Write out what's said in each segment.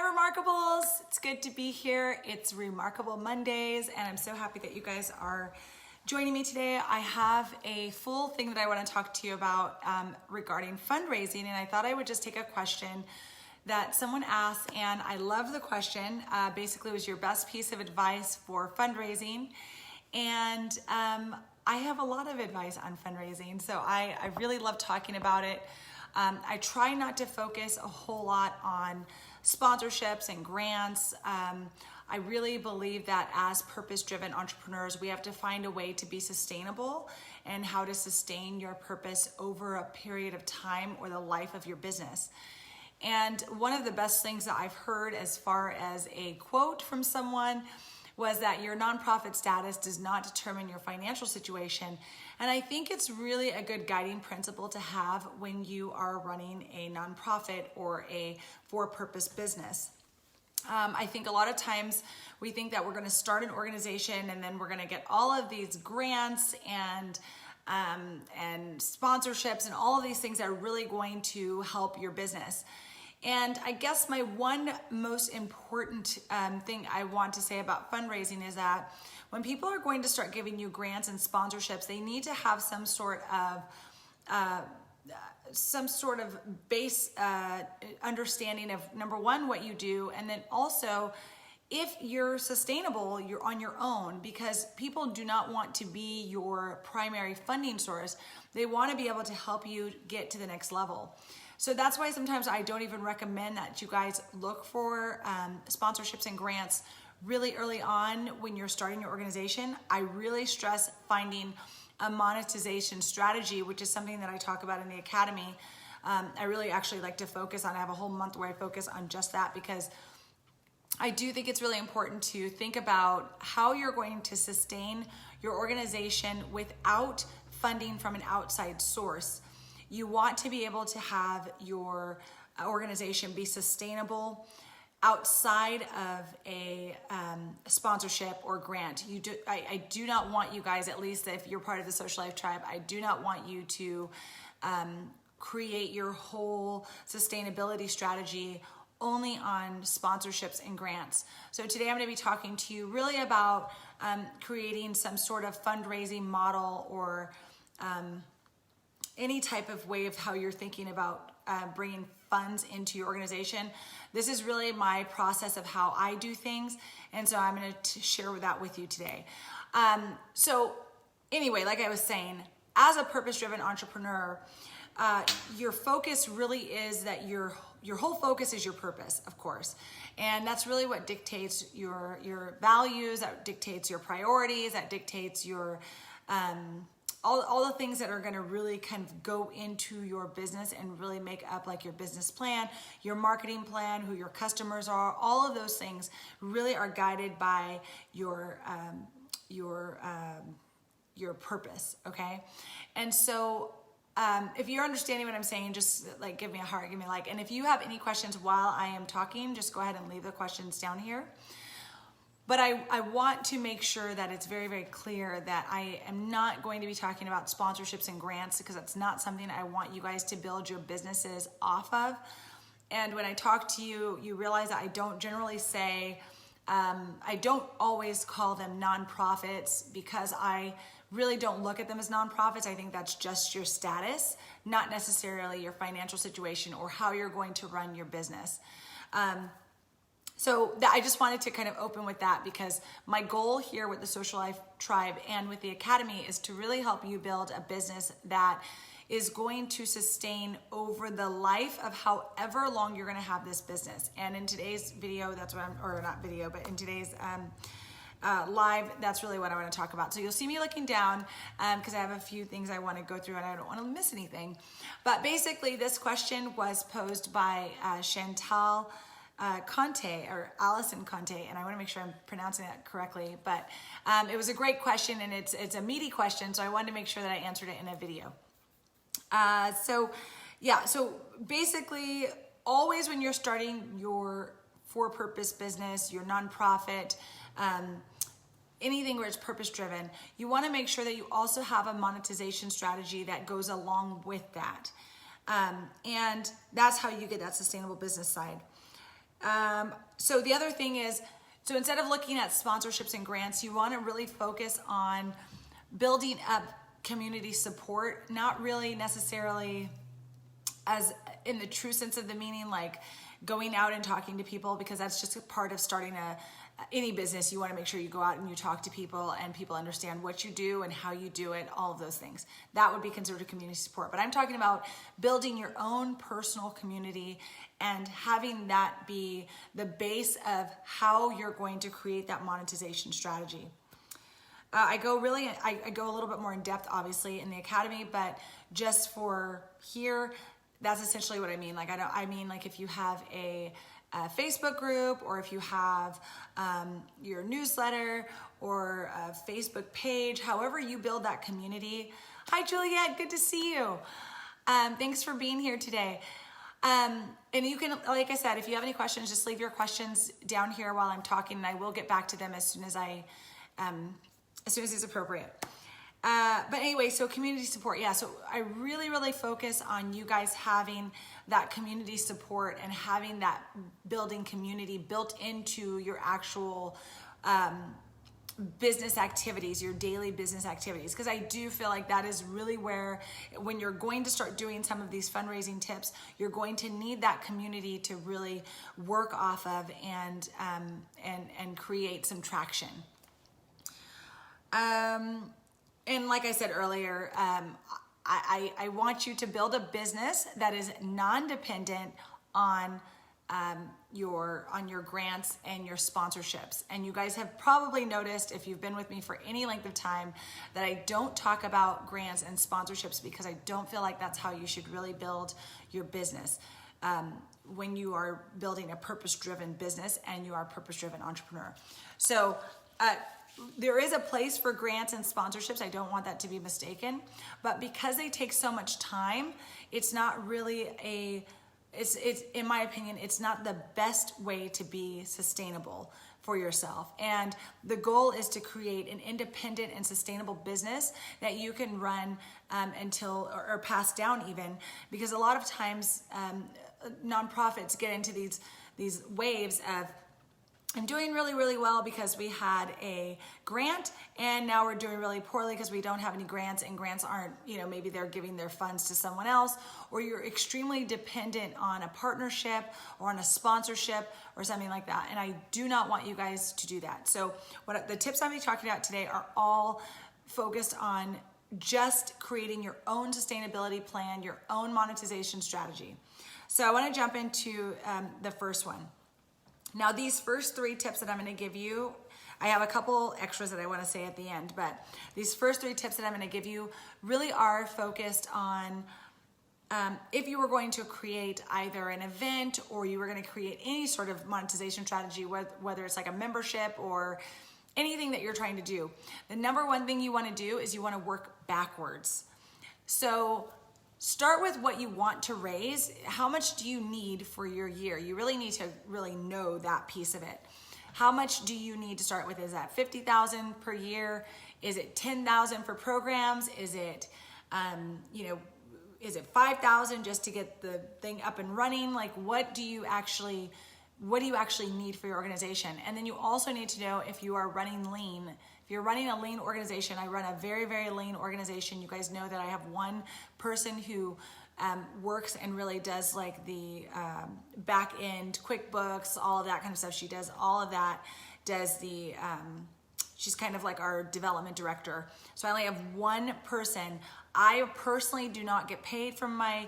Remarkables. It's good to be here. It's Remarkable Mondays, and I'm so happy that you guys are joining me today. I have a full thing that I want to talk to you about regarding fundraising, and I thought I would just take a question that someone asked, and I love the question. Basically, it was your best piece of advice for fundraising, and I have a lot of advice on fundraising, so I really love talking about it. I try not to focus a whole lot on sponsorships and grants. I really believe that as purpose-driven entrepreneurs, we have to find a way to be sustainable and how to sustain your purpose over a period of time or the life of your business. And one of the best things that I've heard as far as a quote from someone was that your nonprofit status does not determine your financial situation. And I think it's really a good guiding principle to have when you are running a nonprofit or a for-purpose business. I think a lot of times we think that we're gonna start an organization and then we're gonna get all of these grants and sponsorships and all of these things that are really going to help your business. And I guess my one most important thing I want to say about fundraising is that when people are going to start giving you grants and sponsorships, they need to have some sort of base understanding of, number one, what you do, and then also if you're sustainable, you're on your own, because people do not want to be your primary funding source. They want to be able to help you get to the next level. So that's why sometimes I don't even recommend that you guys look for sponsorships and grants really early on when you're starting your organization. I really stress finding a monetization strategy, which is something that I talk about in the academy. I really actually like to focus on, I have a whole month where I focus on just that, because I do think it's really important to think about how you're going to sustain your organization without funding from an outside source. You want to be able to have your organization be sustainable outside of a sponsorship or grant. I do not want you guys, at least if you're part of the Social Life Tribe, I do not want you to create your whole sustainability strategy only on sponsorships and grants. So today I'm going to be talking to you really about creating some sort of fundraising model or any type of way of how you're thinking about bringing funds into your organization. This is really my process of how I do things, and so I'm going to share that with you today. So anyway, like I was saying, as a purpose-driven entrepreneur, your focus really is that your whole focus is your purpose, of course, and that's really what dictates your values, that dictates your priorities, that dictates your all the things that are going to really kind of go into your business and really make up like your business plan, your marketing plan, who your customers are. All of those things really are guided by your purpose. Okay, and so if you're understanding what I'm saying, just like give me a heart, give me a like. And if you have any questions while I am talking, just go ahead and leave the questions down here. But I want to make sure that it's very, very clear that I am not going to be talking about sponsorships and grants, because that's not something I want you guys to build your businesses off of. And when I talk to you, you realize that I don't generally say, I don't always call them nonprofits, because I really don't look at them as nonprofits. I think that's just your status, not necessarily your financial situation or how you're going to run your business. So I just wanted to kind of open with that, because my goal here with the Social Life Tribe and with the Academy is to really help you build a business that is going to sustain over the life of however long you're going to have this business. And in today's video, that's what or not video, but in today's live, that's really what I want to talk about. So you'll see me looking down because I have a few things I want to go through and I don't want to miss anything. But basically, this question was posed by Chantal Conte, or Allison Conte, and I want to make sure I'm pronouncing that correctly, but it was a great question, and it's a meaty question, so I wanted to make sure that I answered it in a video. So basically, always when you're starting your for-purpose business, your nonprofit, anything where it's purpose-driven, you want to make sure that you also have a monetization strategy that goes along with that. And that's how you get that sustainable business side. So the other thing is, so instead of looking at sponsorships and grants, you want to really focus on building up community support, not really necessarily as in the true sense of the meaning, like going out and talking to people, because that's just a part of starting any business. You want to make sure you go out and you talk to people and people understand what you do and how you do it, all of those things. That would be considered community support. But I'm talking about building your own personal community and having that be the base of how you're going to create that monetization strategy. I go a little bit more in depth, obviously, in the academy, but just for here, that's essentially what I mean. Like, I mean, like if you have a Facebook group, or if you have your newsletter or a Facebook page, however you build that community. Hi, Juliet, good to see you. Thanks for being here today. And you can, like I said, if you have any questions, just leave your questions down here while I'm talking, and I will get back to them as soon as it's appropriate. But anyway, so community support. Yeah, so I really focus on you guys having that community support and having that building community built into your actual business activities, your daily business activities. Because I do feel like that is really where, when you're going to start doing some of these fundraising tips, you're going to need that community to really work off of and create some traction. And like I said earlier, I want you to build a business that is non-dependent on your grants and your sponsorships. And you guys have probably noticed, if you've been with me for any length of time, that I don't talk about grants and sponsorships, because I don't feel like that's how you should really build your business. When you are building a purpose-driven business and you are a purpose-driven entrepreneur. So, there is a place for grants and sponsorships. I don't want that to be mistaken, but because they take so much time, it's not really it's in my opinion, it's not the best way to be sustainable for yourself. And the goal is to create an independent and sustainable business that you can run until, or pass down even, because a lot of times nonprofits get into these waves of, I'm doing really well because we had a grant, and now we're doing really poorly because we don't have any grants, and grants aren't, maybe they're giving their funds to someone else, or you're extremely dependent on a partnership or on a sponsorship or something like that. And I do not want you guys to do that. So what the tips I'm going to be talking about today are all focused on just creating your own sustainability plan, your own monetization strategy. So I want to jump into the first one. Now, these first 3 tips that I'm going to give you, I have a couple extras that I want to say at the end, but these first 3 tips that I'm going to give you really are focused on if you were going to create either an event, or you were going to create any sort of monetization strategy, whether it's like a membership or anything that you're trying to do. The number one thing you want to do is you want to work backwards. So start with what you want to raise. How much do you need for your year? You really need to really know that piece of it. How much do you need to start with? Is that $50,000 per year? Is it $10,000 for programs? Is it, is it $5,000 just to get the thing up and running? Like, what do you actually need for your organization? And then you also need to know if you are running lean. If you're running a lean organization, I run a very lean organization. You guys know that I have one person who works and really does like the back end, QuickBooks, all of that kind of stuff. She does all of that, she's kind of like our development director. So I only have one person. I personally do not get paid from my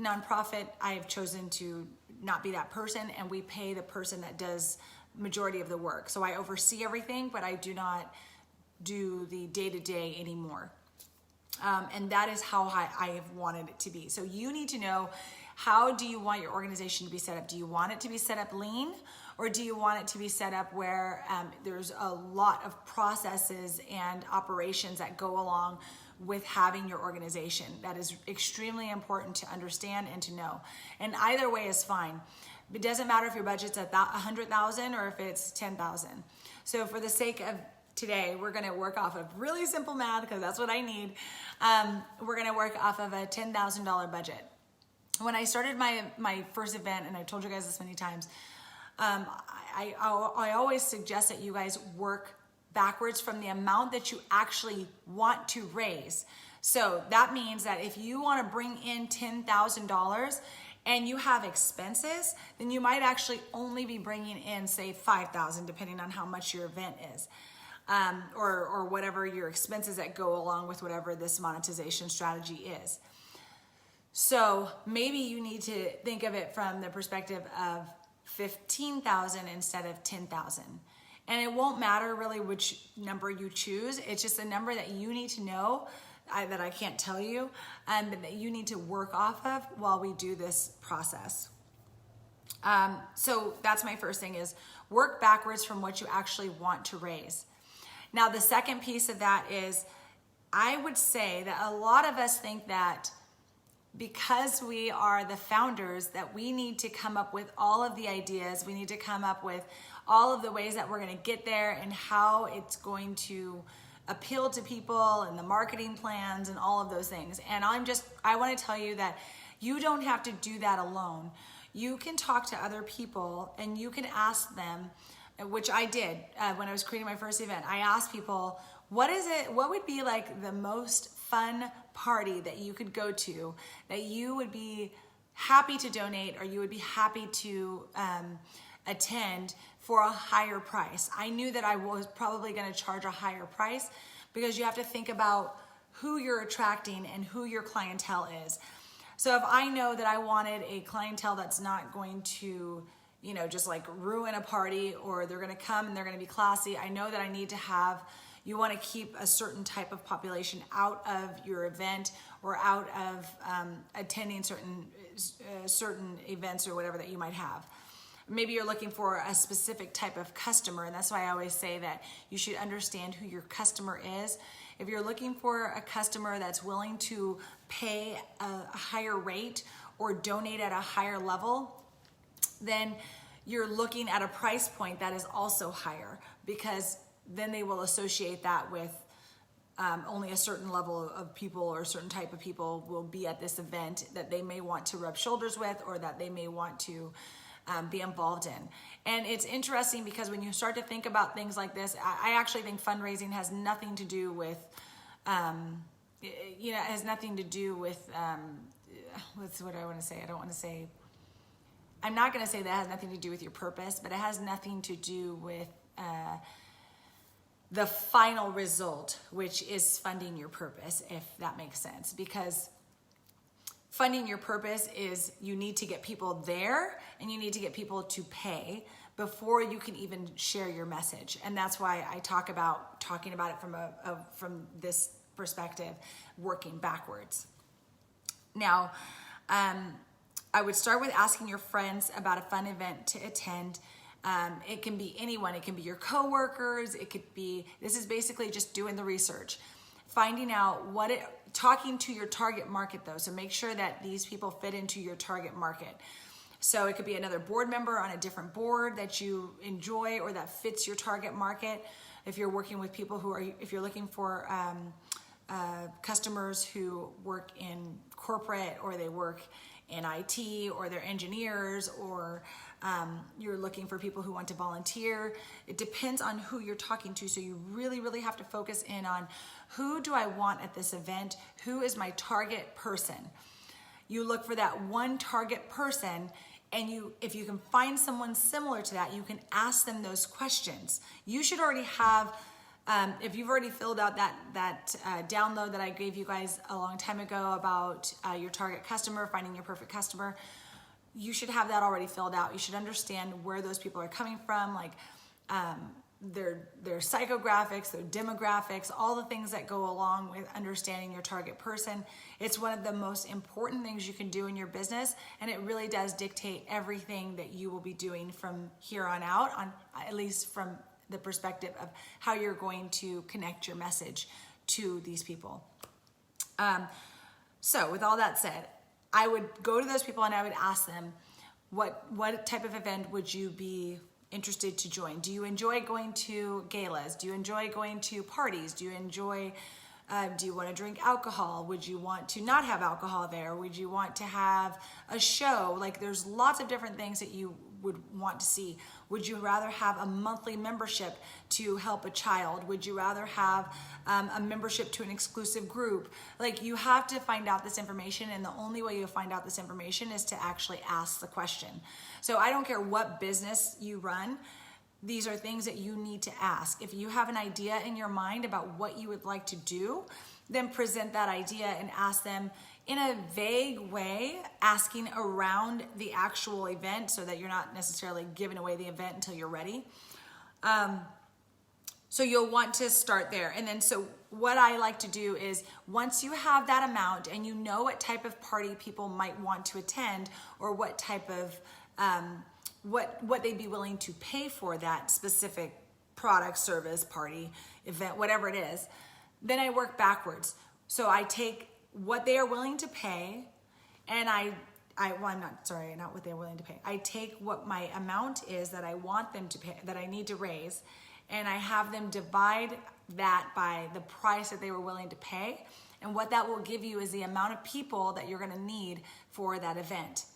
nonprofit. I have chosen to not be that person, and we pay the person that does majority of the work. So I oversee everything, but I do not do the day-to-day anymore. And that is how I have wanted it to be. So you need to know, how do you want your organization to be set up? Do you want it to be set up lean, or do you want it to be set up where there's a lot of processes and operations that go along with having your organization? That is extremely important to understand and to know. And either way is fine. It doesn't matter if your budget's at $100,000 or if it's $10,000. So for the sake of today, we're going to work off of really simple math, because that's what I need. We're going to work off of a $10,000 budget. When I started my first event, and I've told you guys this many times, I always suggest that you guys work backwards from the amount that you actually want to raise. So that means that if you want to bring in $10,000 and you have expenses, then you might actually only be bringing in, say, $5,000, depending on how much your event is, or whatever your expenses that go along with whatever this monetization strategy is. So maybe you need to think of it from the perspective of 15,000 instead of 10,000. And it won't matter really which number you choose. It's just a number that you need to know, that I can't tell you, but that you need to work off of while we do this process. So that's my first thing, is work backwards from what you actually want to raise. Now, the second piece of that is, I would say that a lot of us think that because we are the founders, that we need to come up with all of the ideas. We need to come up with all of the ways that we're going to get there and how it's going to appeal to people and the marketing plans and all of those things. And I want to tell you that you don't have to do that alone. You can talk to other people and you can ask them, which I did when I was creating my first event. I asked people, what would be like the most fun party that you could go to, that you would be happy to donate, or you would be happy to attend for a higher price? I knew that I was probably going to charge a higher price, because you have to think about who you're attracting and who your clientele is. So if I know that I wanted a clientele that's not going to, just like ruin a party, or they're going to come and they're going to be classy, I know that I need to have, you want to keep a certain type of population out of your event, or out of attending certain events or whatever that you might have. Maybe you're looking for a specific type of customer, and that's why I always say that you should understand who your customer is. If you're looking for a customer that's willing to pay a higher rate or donate at a higher level, then you're looking at a price point that is also higher, because then they will associate that with only a certain level of people, or a certain type of people will be at this event that they may want to rub shoulders with, or that they may want to be involved in. And it's interesting, because when you start to think about things like this, I actually think fundraising has nothing to do with, it has nothing to do with, what's what I want to say? I'm not going to say that it has nothing to do with your purpose, but it has nothing to do with the final result, which is funding your purpose, if that makes sense. Because funding your purpose is, you need to get people there and you need to get people to pay before you can even share your message. And that's why I talking about it from this perspective, working backwards. Now, I would start with asking your friends about a fun event to attend. It can be anyone. It can be your coworkers. This is basically just doing the research, finding out talking to your target market though. So make sure that these people fit into your target market. So it could be another board member on a different board that you enjoy, or that fits your target market. If you're working with people if you're looking for customers who work in corporate, or they work in IT, or they're engineers, or you're looking for people who want to volunteer. It depends on who you're talking to. So you really, really have to focus in on, who do I want at this event? Who is my target person? You look for that one target person, and if you can find someone similar to that, you can ask them those questions. You should already have, if you've already filled out that download that I gave you guys a long time ago about your target customer, finding your perfect customer, you should have that already filled out. You should understand where those people are coming from, like their psychographics, their demographics, all the things that go along with understanding your target person. It's one of the most important things you can do in your business, and it really does dictate everything that you will be doing from here on out, at least from the perspective of how you're going to connect your message to these people. So with all that said, I would go to those people and I would ask them, what type of event would you be interested to join? Do you enjoy going to galas? Do you enjoy going to parties? Do you want to drink alcohol? Would you want to not have alcohol there? Would you want to have a show? Like, there's lots of different things that you would want to see? Would you rather have a monthly membership to help a child? Would you rather have a membership to an exclusive group? Like, you have to find out this information, and the only way you find out this information is to actually ask the question. So I don't care what business you run, these are things that you need to ask. If you have an idea in your mind about what you would like to do, then present that idea and ask them in a vague way, asking around the actual event so that you're not necessarily giving away the event until you're ready. So you'll want to start there. And then, so what I like to do is, once you have that amount and you know what type of party people might want to attend, or what type of, what they'd be willing to pay for that specific product, service, party, event, whatever it is, then I work backwards. So I take what they are willing to pay, and not what they're willing to pay. I take what my amount is that I want them to pay, that I need to raise, and I have them divide that by the price that they were willing to pay. And what that will give you is the amount of people that you're gonna need for that event.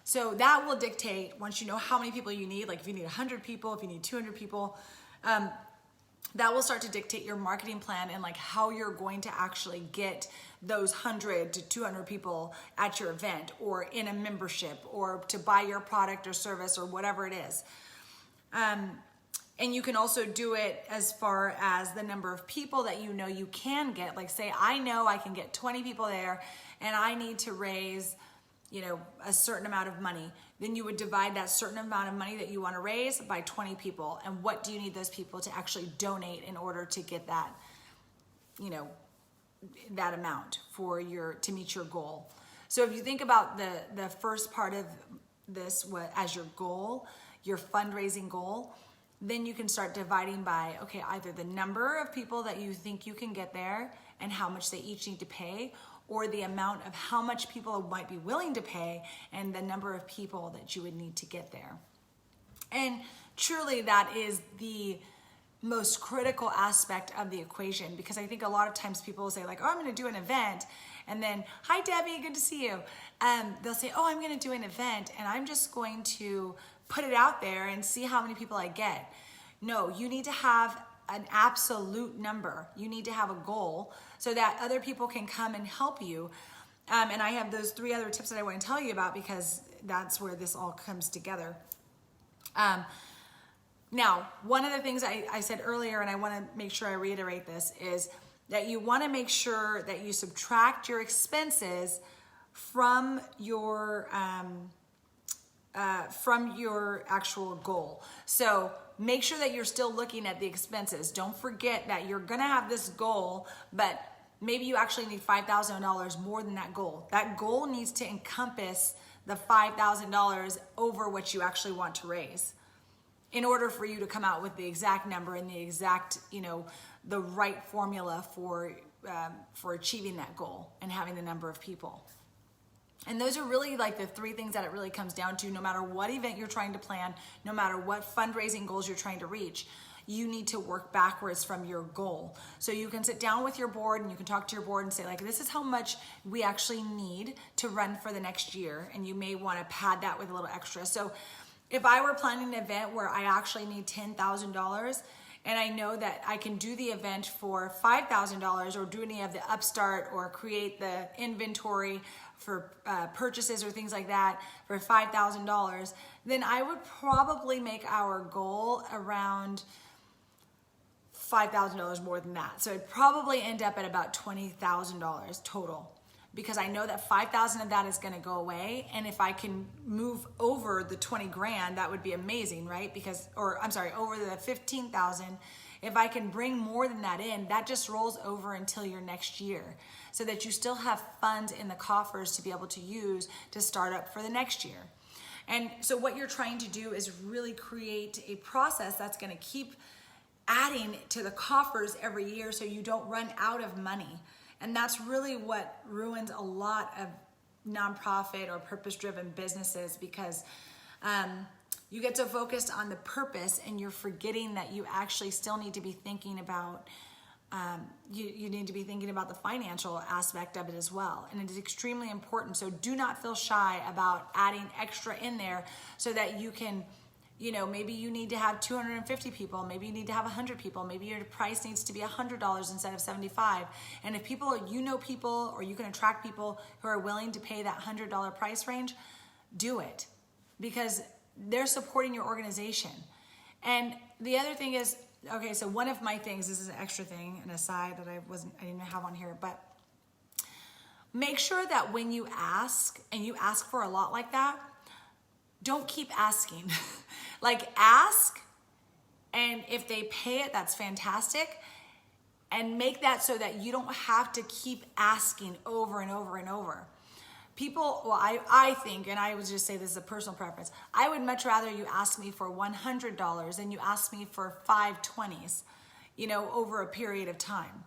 So that will dictate, once you know how many people you need, like if you need 100 people, if you need 200 people, that will start to dictate your marketing plan and like how you're going to actually get those 100 to 200 people at your event, or in a membership, or to buy your product or service, or whatever it is. And you can also do it as far as the number of people that you know you can get. Like, say, I know I can get 20 people there, and I need to raise, a certain amount of money. Then you would divide that certain amount of money that you want to raise by 20 people. And what do you need those people to actually donate in order to get that, that amount to meet your goal? So if you think about the first part of this as your goal, your fundraising goal, then you can start dividing by, okay, either the number of people that you think you can get there and how much they each need to pay, or the amount of how much people might be willing to pay and the number of people that you would need to get there. And truly, that is the most critical aspect of the equation, because I think a lot of times people will say like, oh, I'm going to do an event, and then, hi Debbie, good to see you. They'll say, oh, I'm going to do an event and I'm just going to put it out there and see how many people I get. No, you need to have an absolute number. You need to have a goal so that other people can come and help you. And I have those 3 other tips that I want to tell you about, because that's where this all comes together. Now, one of the things I said earlier, and I want to make sure I reiterate this, is that you want to make sure that you subtract your expenses from your actual goal. So make sure that you're still looking at the expenses. Don't forget that you're gonna have this goal, but maybe you actually need $5,000 more than that goal. That goal needs to encompass the $5,000 over what you actually want to raise, in order for you to come out with the exact number and the exact, the right formula for achieving that goal and having the number of people. And those are really like the 3 things that it really comes down to. No matter what event you're trying to plan, no matter what fundraising goals you're trying to reach, you need to work backwards from your goal. So you can sit down with your board and you can talk to your board and say, like, this is how much we actually need to run for the next year. And you may want to pad that with a little extra. So if I were planning an event where I actually need $10,000, and I know that I can do the event for $5,000, or do any of the upstart or create the inventory for purchases or things like that for $5,000, then I would probably make our goal around $5,000 more than that. So it'd probably end up at about $20,000 total, because I know that 5,000 of that is going to go away. And if I can move over the 20 grand, that would be amazing, right? Over the 15,000, if I can bring more than that in, that just rolls over until your next year, so that you still have funds in the coffers to be able to use to start up for the next year. And so what you're trying to do is really create a process that's going to keep adding to the coffers every year, so you don't run out of money. And that's really what ruins a lot of nonprofit or purpose-driven businesses, because you get so focused on the purpose and you're forgetting that you actually still need to be thinking about you need to be thinking about the financial aspect of it as well. And it is extremely important. So do not feel shy about adding extra in there so that you can, maybe you need to have 250 people, maybe you need to have 100 people, maybe your price needs to be $100 instead of $75. And if people, people, or you can attract people who are willing to pay that $100 price range, do it, because they're supporting your organization. And the other thing is, okay, so one of my things, this is an extra thing, an aside that I didn't have on here, but make sure that when you ask, and you ask for a lot like that, don't keep asking. Like, ask, and if they pay it, that's fantastic. And make that so that you don't have to keep asking over and over and over. People, well, I think, and I would just say this is a personal preference, I would much rather you ask me for $100 than you ask me for 5 20s, over a period of time.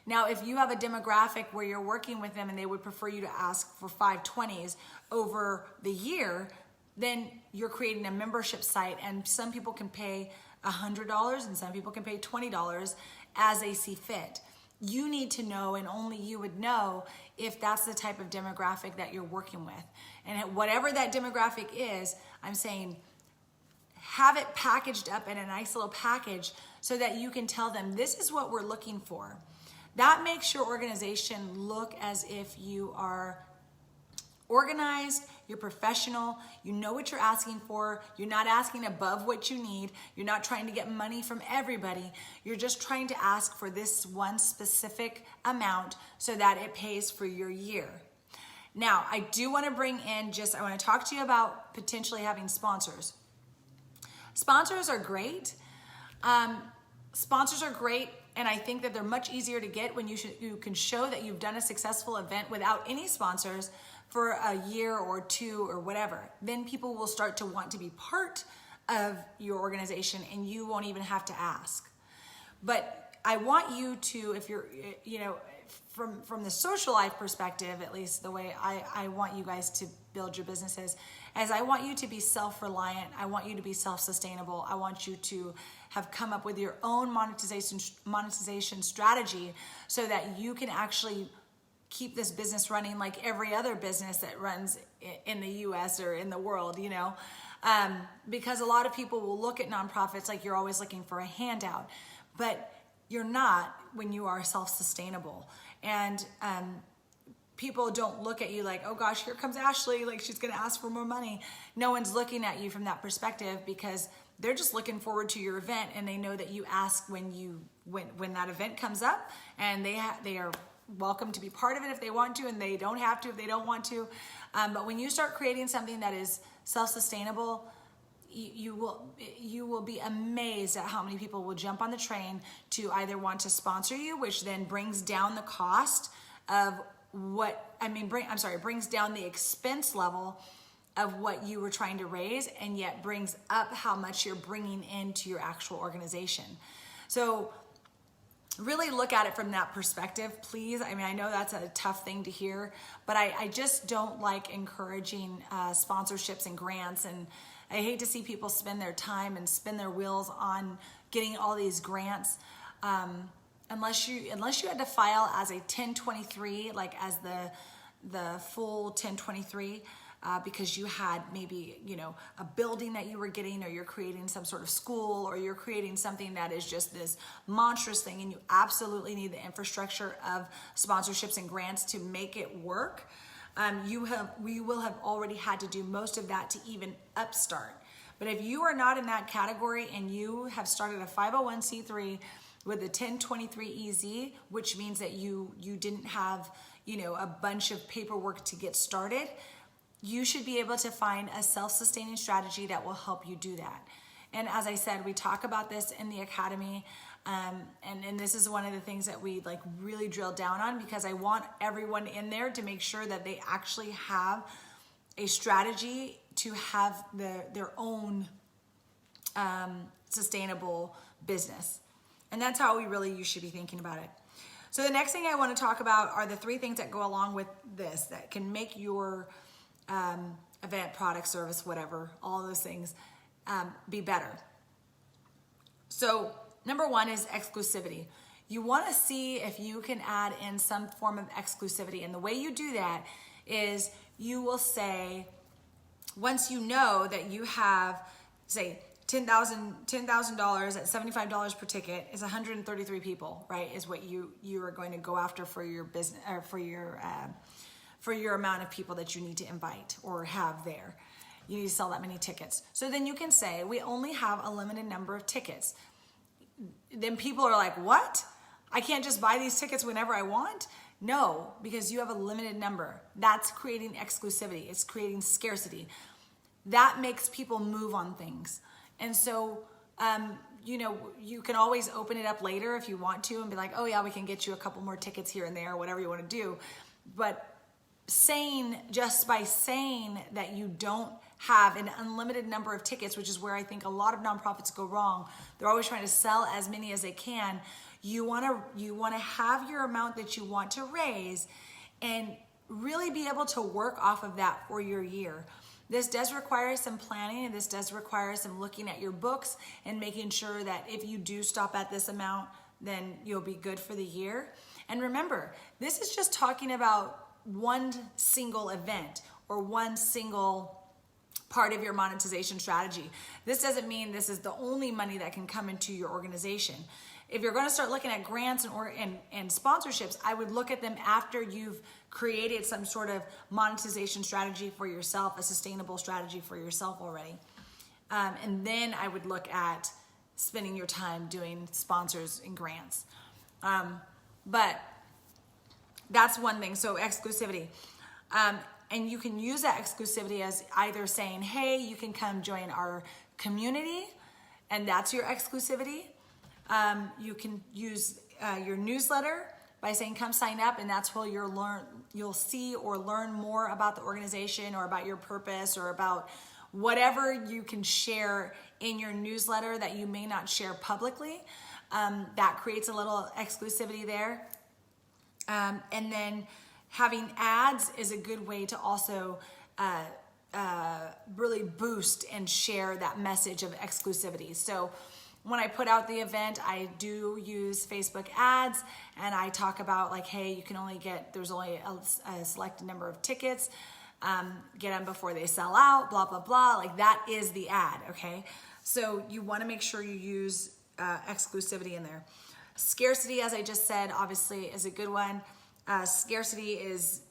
Now, if you have a demographic where you're working with them and they would prefer you to ask for 5 20s over the year, then you're creating a membership site, and some people can pay $100 and some people can pay $20 as they see fit. You need to know, and only you would know, if that's the type of demographic that you're working with. And whatever that demographic is, I'm saying have it packaged up in a nice little package so that you can tell them, this is what we're looking for. That makes your organization look as if you are organized, you're professional, you know what you're asking for, you're not asking above what you need, you're not trying to get money from everybody, you're just trying to ask for this one specific amount so that it pays for your year. Now, I do want to bring in I want to talk to you about potentially having sponsors. Sponsors are great. Sponsors are great, and I think that they're much easier to get when you can show that you've done a successful event without any sponsors for a year or 2 or whatever. Then people will start to want to be part of your organization, and you won't even have to ask. But I want you to, if you're, from the social life perspective, at least the way I want you guys to build your businesses, as I want you to be self-reliant, I want you to be self-sustainable, I want you to have come up with your own monetization strategy so that you can actually keep this business running like every other business that runs in the US or in the world, because a lot of people will look at nonprofits like you're always looking for a handout, but you're not when you are self-sustainable. And people don't look at you like, oh gosh, here comes Ashlee, like she's gonna ask for more money. No one's looking at you from that perspective, because they're just looking forward to your event, and they know that you ask when that event comes up, and they are welcome to be part of it if they want to, and they don't have to if they don't want to. But when you start creating something that is self-sustainable, you will be amazed at how many people will jump on the train to either want to sponsor you, which then brings down the cost of brings down the expense level of what you were trying to raise, and yet brings up how much you're bringing into your actual organization. So really look at it from that perspective, please. I know that's a tough thing to hear, but I just don't like encouraging sponsorships and grants, and I hate to see people spend their time and spin their wheels on getting all these grants, unless you had to file as a 1023, like as the full 1023. Because you had maybe, a building that you were getting, or you're creating some sort of school, or you're creating something that is just this monstrous thing, and you absolutely need the infrastructure of sponsorships and grants to make it work. We will have already had to do most of that to even upstart. But if you are not in that category and you have started a 501c3 with a 1023 EZ, which means that you didn't have, a bunch of paperwork to get started, you should be able to find a self-sustaining strategy that will help you do that. And as I said, we talk about this in the academy, and this is one of the things that we really drill down on, because I want everyone in there to make sure that they actually have a strategy to have their own sustainable business. And that's how you should be thinking about it. So the next thing I want to talk about are the 3 things that go along with this that can make your event, product, service, whatever, all those things be better. So number 1 is exclusivity. you want to see if you can add in some form of exclusivity. And the way you do that is you will say, once you know that you have, say, $10,000 at $75 per ticket is 133 people, right? Is what you are going to go after for your business, or for your amount of people that you need to invite or have there. You need to sell that many tickets. So then you can say, we only have a limited number of tickets. Then people are like, what? I can't just buy these tickets whenever I want? No, because you have a limited number. That's creating exclusivity. It's creating scarcity. That makes people move on things. And so, you can always open it up later if you want to and be like, oh yeah, we can get you a couple more tickets here and there, whatever you want to do. But just by saying that you don't have an unlimited number of tickets, which is where I think a lot of nonprofits go wrong. They're always trying to sell as many as they can. You want to have your amount that you want to raise and really be able to work off of that for your year. This does require some planning, and this does require some looking at your books and making sure that if you do stop at this amount, then you'll be good for the year. And remember, this is just talking about one single event or one single part of your monetization strategy. This doesn't mean this is the only money that can come into your organization. If you're going to start looking at grants and sponsorships, I would look at them after you've created some sort of monetization strategy for yourself, a sustainable strategy for yourself already. And then I would look at spending your time doing sponsors and grants. But that's one thing. So exclusivity. And you can use that exclusivity as either saying, hey, you can come join our community, and that's your exclusivity. You can use your newsletter by saying, come sign up, and that's where you'll see or learn more about the organization or about your purpose or about whatever you can share in your newsletter that you may not share publicly. That creates a little exclusivity there. And then having ads is a good way to also really boost and share that message of exclusivity. So when I put out the event, I do use Facebook ads, and I talk about like, hey, you can only there's only a selected number of tickets, get them before they sell out, blah, blah, blah. Like that is the ad, okay? So you wanna make sure you use exclusivity in there. Scarcity, as I just said, obviously is a good one. Scarcity is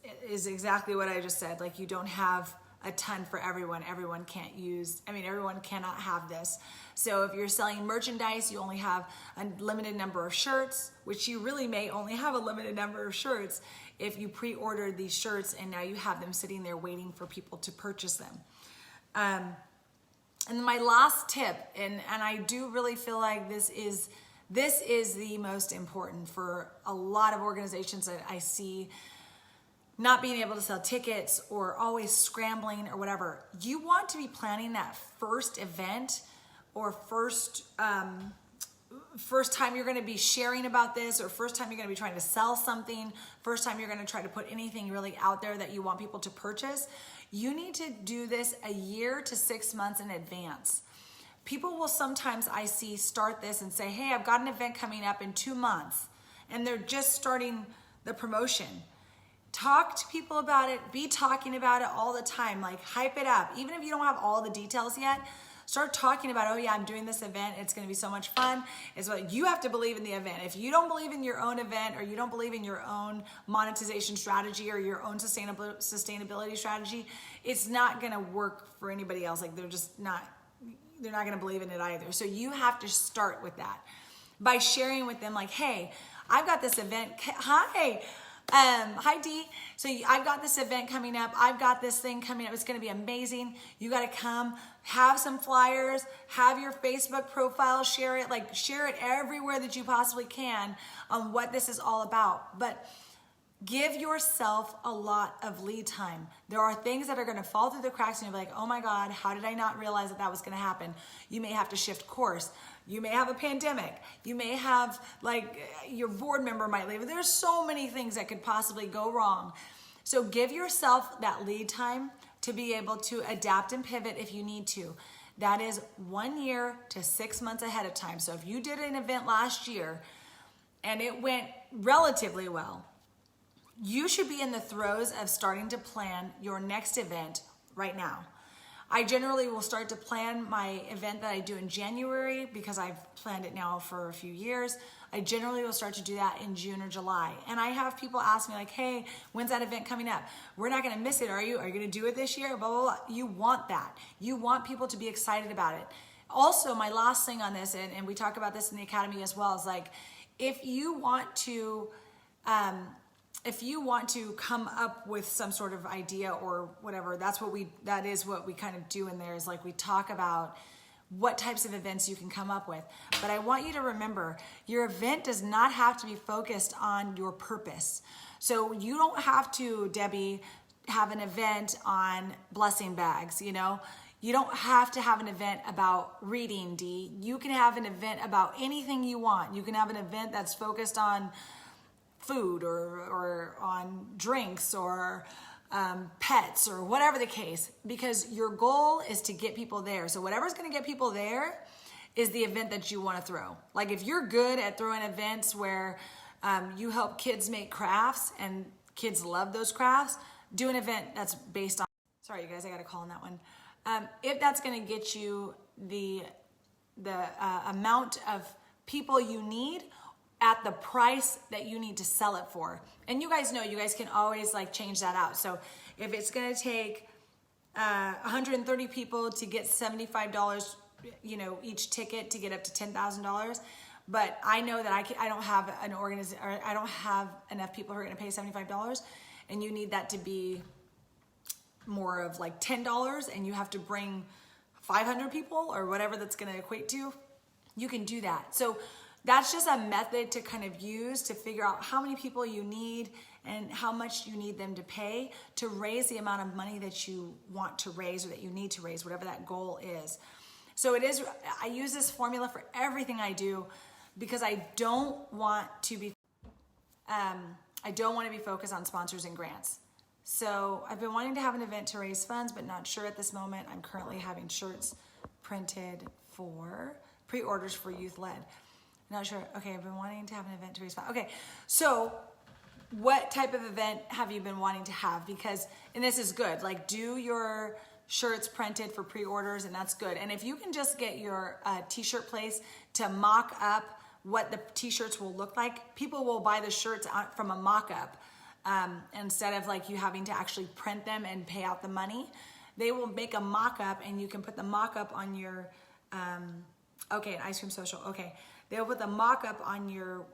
exactly what I just said. Like you don't have a ton for everyone. Everyone cannot have this. So if you're selling merchandise, you only have a limited number of shirts, which you really may only have a limited number of shirts if you pre-ordered these shirts and now you have them sitting there waiting for people to purchase them. And then my last tip, and I do really feel like this is the most important for a lot of organizations that I see not being able to sell tickets or always scrambling or whatever. You want to be planning that first event or first time you're going to be sharing about this, or first time you're going to be trying to sell something, first time you're going to try to put anything really out there that you want people to purchase. You need to do this a year to 6 months in advance. People will sometimes, I see, start this and say, hey, I've got an event coming up in 2 months, and they're just starting the promotion. Talk to people about it, be talking about it all the time, like hype it up. Even if you don't have all the details yet, start talking about, oh yeah, I'm doing this event, it's gonna be so much fun. It's what you have to believe in the event. If you don't believe in your own event, or you don't believe in your own monetization strategy or your own sustainability strategy, it's not gonna work for anybody else. Like they're not gonna believe in it either. So you have to start with that by sharing with them like, hey, I've got this event, hi Dee. So I've got this event coming up. I've got this thing coming up. It's going to be amazing. You got to come, have some flyers, have your Facebook profile, share it everywhere that you possibly can on what this is all about. But give yourself a lot of lead time. There are things that are going to fall through the cracks and you'll be like, oh my God, how did I not realize that was going to happen? You may have to shift course. You may have a pandemic. You may have, like, your board member might leave. There's so many things that could possibly go wrong. So give yourself that lead time to be able to adapt and pivot if you need to. That is 1 year to 6 months ahead of time. So if you did an event last year and it went relatively well, you should be in the throes of starting to plan your next event right now. I generally will start to plan my event that I do in January because I've planned it now for a few years. I generally will start to do that in June or July. And I have people ask me like, hey, when's that event coming up? We're not gonna miss it, are you? Are you gonna do it this year? Blah, blah, blah. You want that. You want people to be excited about it. Also, my last thing on this, and we talk about this in the Academy as well, is like, if you want to come up with some sort of idea or whatever, that is what we kind of do in there, is like we talk about what types of events you can come up with. But I want you to remember, your event does not have to be focused on your purpose. So you don't have to, Debbie, have an event on blessing bags, you know? You don't have to have an event about reading, Dee. You can have an event about anything you want. You can have an event that's focused on food or on drinks or pets or whatever the case, because your goal is to get people there. So whatever's going to get people there is the event that you want to throw. Like if you're good at throwing events where you help kids make crafts and kids love those crafts, do an event that's based on, sorry you guys, I got a call on that one. If that's going to get you the amount of people you need at the price that you need to sell it for. And you guys know, you guys can always like change that out. So if it's gonna take 130 people to get $75, you know, each ticket to get up to $10,000, but I know that I don't have an organization, or I don't have enough people who are gonna pay $75, and you need that to be more of like $10, and you have to bring 500 people or whatever that's gonna equate to, you can do that. So that's just a method to kind of use to figure out how many people you need and how much you need them to pay to raise the amount of money that you want to raise or that you need to raise, whatever that goal is. So I use this formula for everything I do because I don't want to be focused on sponsors and grants. So I've been wanting to have an event to raise funds, but not sure at this moment. I'm currently having shirts printed for pre-orders for Youth Led. Not sure. Okay, I've been wanting to have an event to raise funds. Okay, so what type of event have you been wanting to have? Because, and this is good, like do your shirts printed for pre-orders, and that's good. And if you can just get your t-shirt place to mock up what the t-shirts will look like, people will buy the shirts from a mock-up instead of like you having to actually print them and pay out the money. They will make a mock-up, and you can put the mock-up on your, okay, an ice cream social, okay. They'll put the mock-up on your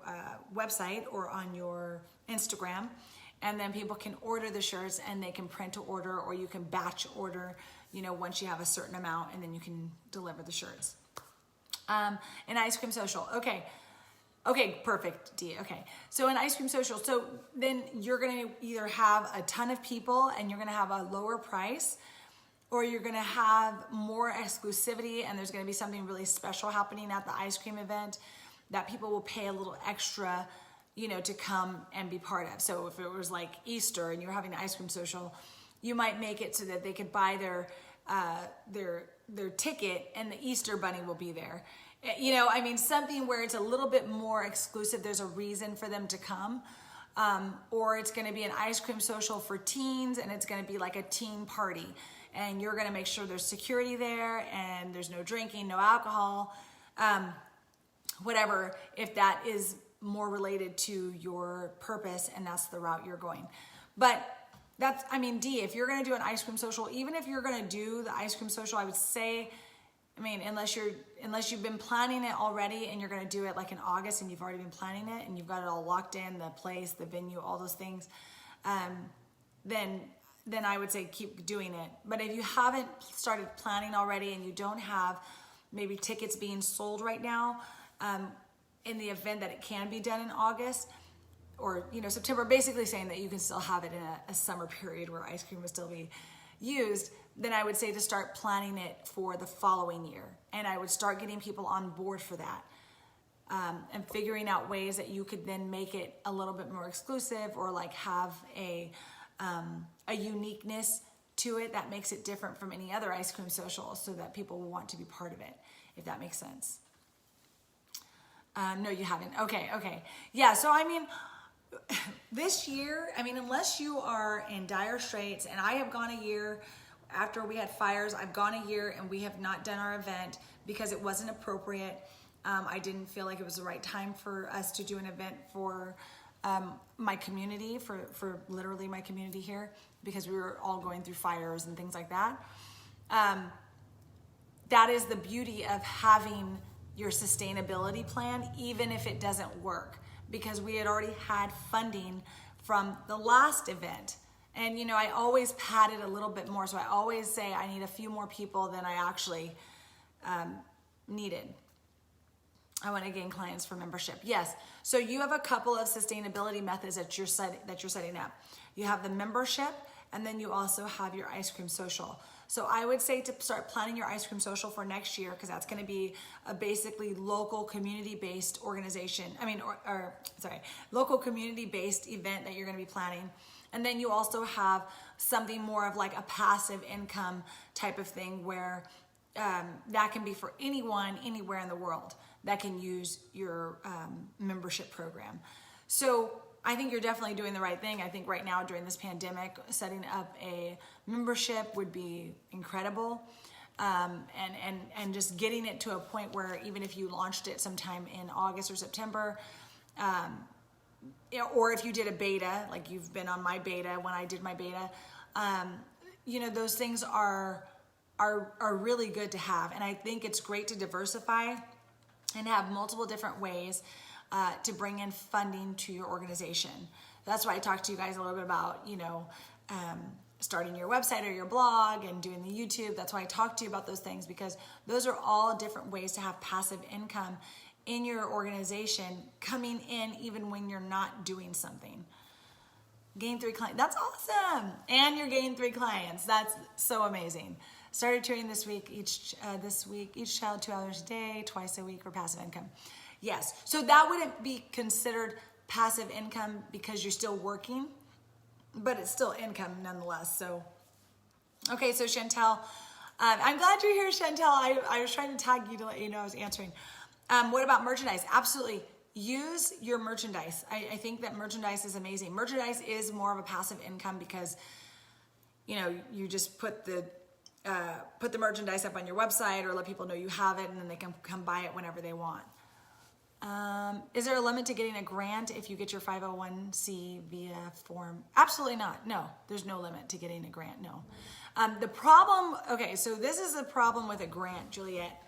website or on your Instagram, and then people can order the shirts, and they can print to order, or you can batch order, you know, once you have a certain amount, and then you can deliver the shirts. An ice cream social, okay, perfect, Dee, okay. So an ice cream social, so then you're gonna either have a ton of people and you're gonna have a lower price, or you're gonna have more exclusivity and there's gonna be something really special happening at the ice cream event that people will pay a little extra, you know, to come and be part of. So if it was like Easter and you're having an ice cream social, you might make it so that they could buy their ticket and the Easter bunny will be there. You know, I mean, something where it's a little bit more exclusive, there's a reason for them to come. Or it's gonna be an ice cream social for teens, and it's gonna be like a teen party. And you're gonna make sure there's security there and there's no drinking, no alcohol, whatever, if that is more related to your purpose and that's the route you're going. But that's, I mean, Dee, if you're gonna do an ice cream social, even if you're gonna do the ice cream social, I would say, I mean, unless you've been planning it already and you're gonna do it like in August and you've already been planning it and you've got it all locked in, the place, the venue, all those things, then I would say keep doing it. But if you haven't started planning already and you don't have maybe tickets being sold right now, in the event that it can be done in August or, you know, September, basically saying that you can still have it in a summer period where ice cream will still be used, then I would say to start planning it for the following year. And I would start getting people on board for that. And figuring out ways that you could then make it a little bit more exclusive or like have a uniqueness to it that makes it different from any other ice cream social so that people will want to be part of it, if that makes sense. No, you haven't. Okay. Yeah, so I mean, this year, I mean, unless you are in dire straits, and I have gone a year after we had fires, I've gone a year and we have not done our event because it wasn't appropriate. I didn't feel like it was the right time for us to do an event for my community, for literally my community here, because we were all going through fires and things like that. That is the beauty of having your sustainability plan, even if it doesn't work, because we had already had funding from the last event. And you know, I always pad it a little bit more. So I always say I need a few more people than I actually needed. I want to gain clients for membership. Yes. So you have a couple of sustainability methods that you're setting up. You have the membership, and then you also have your ice cream social. So I would say to start planning your ice cream social for next year, because that's going to be a basically local community-based organization. Local community-based event that you're going to be planning. And then you also have something more of like a passive income type of thing where that can be for anyone, anywhere in the world that can use your membership program. So I think you're definitely doing the right thing. I think right now during this pandemic, setting up a membership would be incredible. And just getting it to a point where even if you launched it sometime in August or September, or if you did a beta, like you've been on my beta when I did my beta, you know, those things are really good to have. And I think it's great to diversify and have multiple different ways to bring in funding to your organization. That's why I talked to you guys a little bit about, you know, starting your website or your blog and doing the YouTube. That's why I talked to you about those things, because those are all different ways to have passive income in your organization coming in even when you're not doing something. Gain 3 clients. That's awesome. And you're gaining 3 clients. That's so amazing. Started tutoring this week, each child 2 hours a day, twice a week for passive income. Yes. So that wouldn't be considered passive income because you're still working, but it's still income nonetheless. So, okay. So Chantel, I'm glad you're here, Chantel. I was trying to tag you to let you know I was answering. What about merchandise? Absolutely. Use your merchandise. I think that merchandise is amazing. Merchandise is more of a passive income because, you know, you just put the merchandise up on your website or let people know you have it, and then they can come buy it whenever they want. Is there a limit to getting a grant if you get your 501c via form? Absolutely not. No, there's no limit to getting a grant. No. The problem, okay, so this is the problem with a grant, Juliet.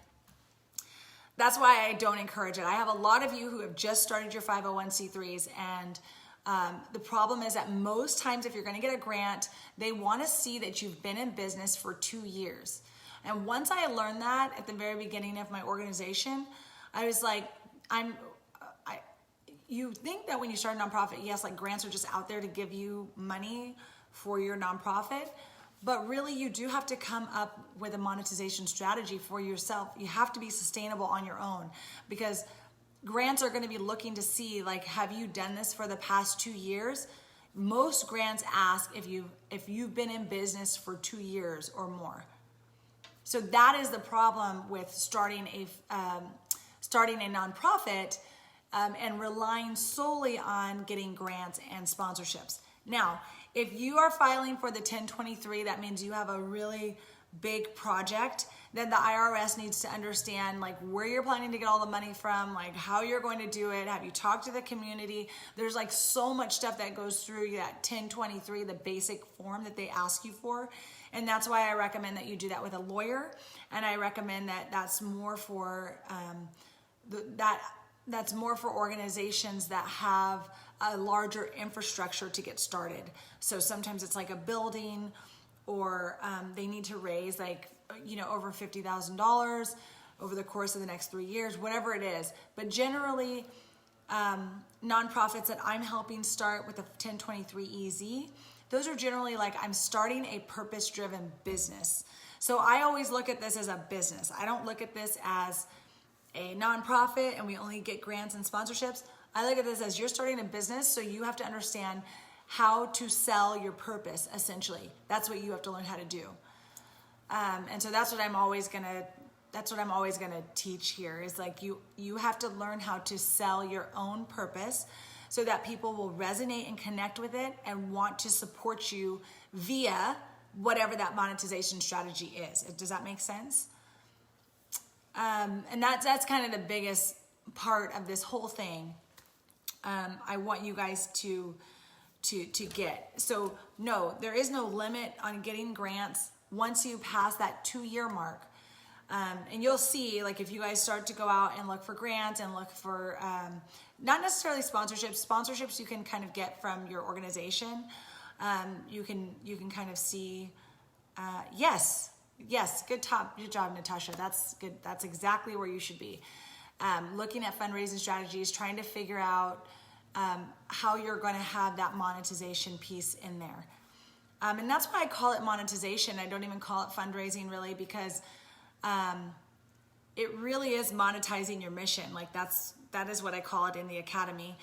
That's why I don't encourage it. I have a lot of you who have just started your 501c3s, and the problem is that most times if you're going to get a grant, they want to see that you've been in business for 2 years. And once I learned that at the very beginning of my organization, I was like, you think that when you start a nonprofit, yes, like grants are just out there to give you money for your nonprofit, but really you do have to come up with a monetization strategy for yourself. You have to be sustainable on your own, because grants are going to be looking to see, like, have you done this for the past 2 years? Most grants ask if you've been in business for 2 years or more. So that is the problem with starting a nonprofit and relying solely on getting grants and sponsorships. Now, if you are filing for the 1023, that means you have a really big project. Then the IRS needs to understand like where you're planning to get all the money from, like how you're going to do it. Have you talked to the community? There's like so much stuff that goes through that 1023, the basic form that they ask you for. And that's why I recommend that you do that with a lawyer. And I recommend that that's more for that's more for organizations that have a larger infrastructure to get started. So sometimes it's like a building, or they need to raise like, you know, over $50,000 over the course of the next 3 years, whatever it is. But generally, nonprofits that I'm helping start with the 1023 EZ, those are generally like, I'm starting a purpose-driven business. So I always look at this as a business. I don't look at this as a nonprofit and we only get grants and sponsorships. I look at this as you're starting a business, so you have to understand how to sell your purpose, essentially. That's what you have to learn how to do. And so that's what I'm always gonna that's what I'm always going to teach here is like you have to learn how to sell your own purpose so that people will resonate and connect with it and want to support you via whatever that monetization strategy is. Does that make sense? And that's kind of the biggest part of this whole thing. I want you guys to get. So no, there is no limit on getting grants once you pass that 2-year mark. And you'll see, like, if you guys start to go out and look for grants and look for, not necessarily sponsorships you can kind of get from your organization. You can kind of see, yes, good job, Natasha. That's good. That's exactly where you should be. Looking at fundraising strategies, trying to figure out how you're going to have that monetization piece in there. And that's why I call it monetization. I don't even call it fundraising really, because it really is monetizing your mission. Like that is what I call it in the academy.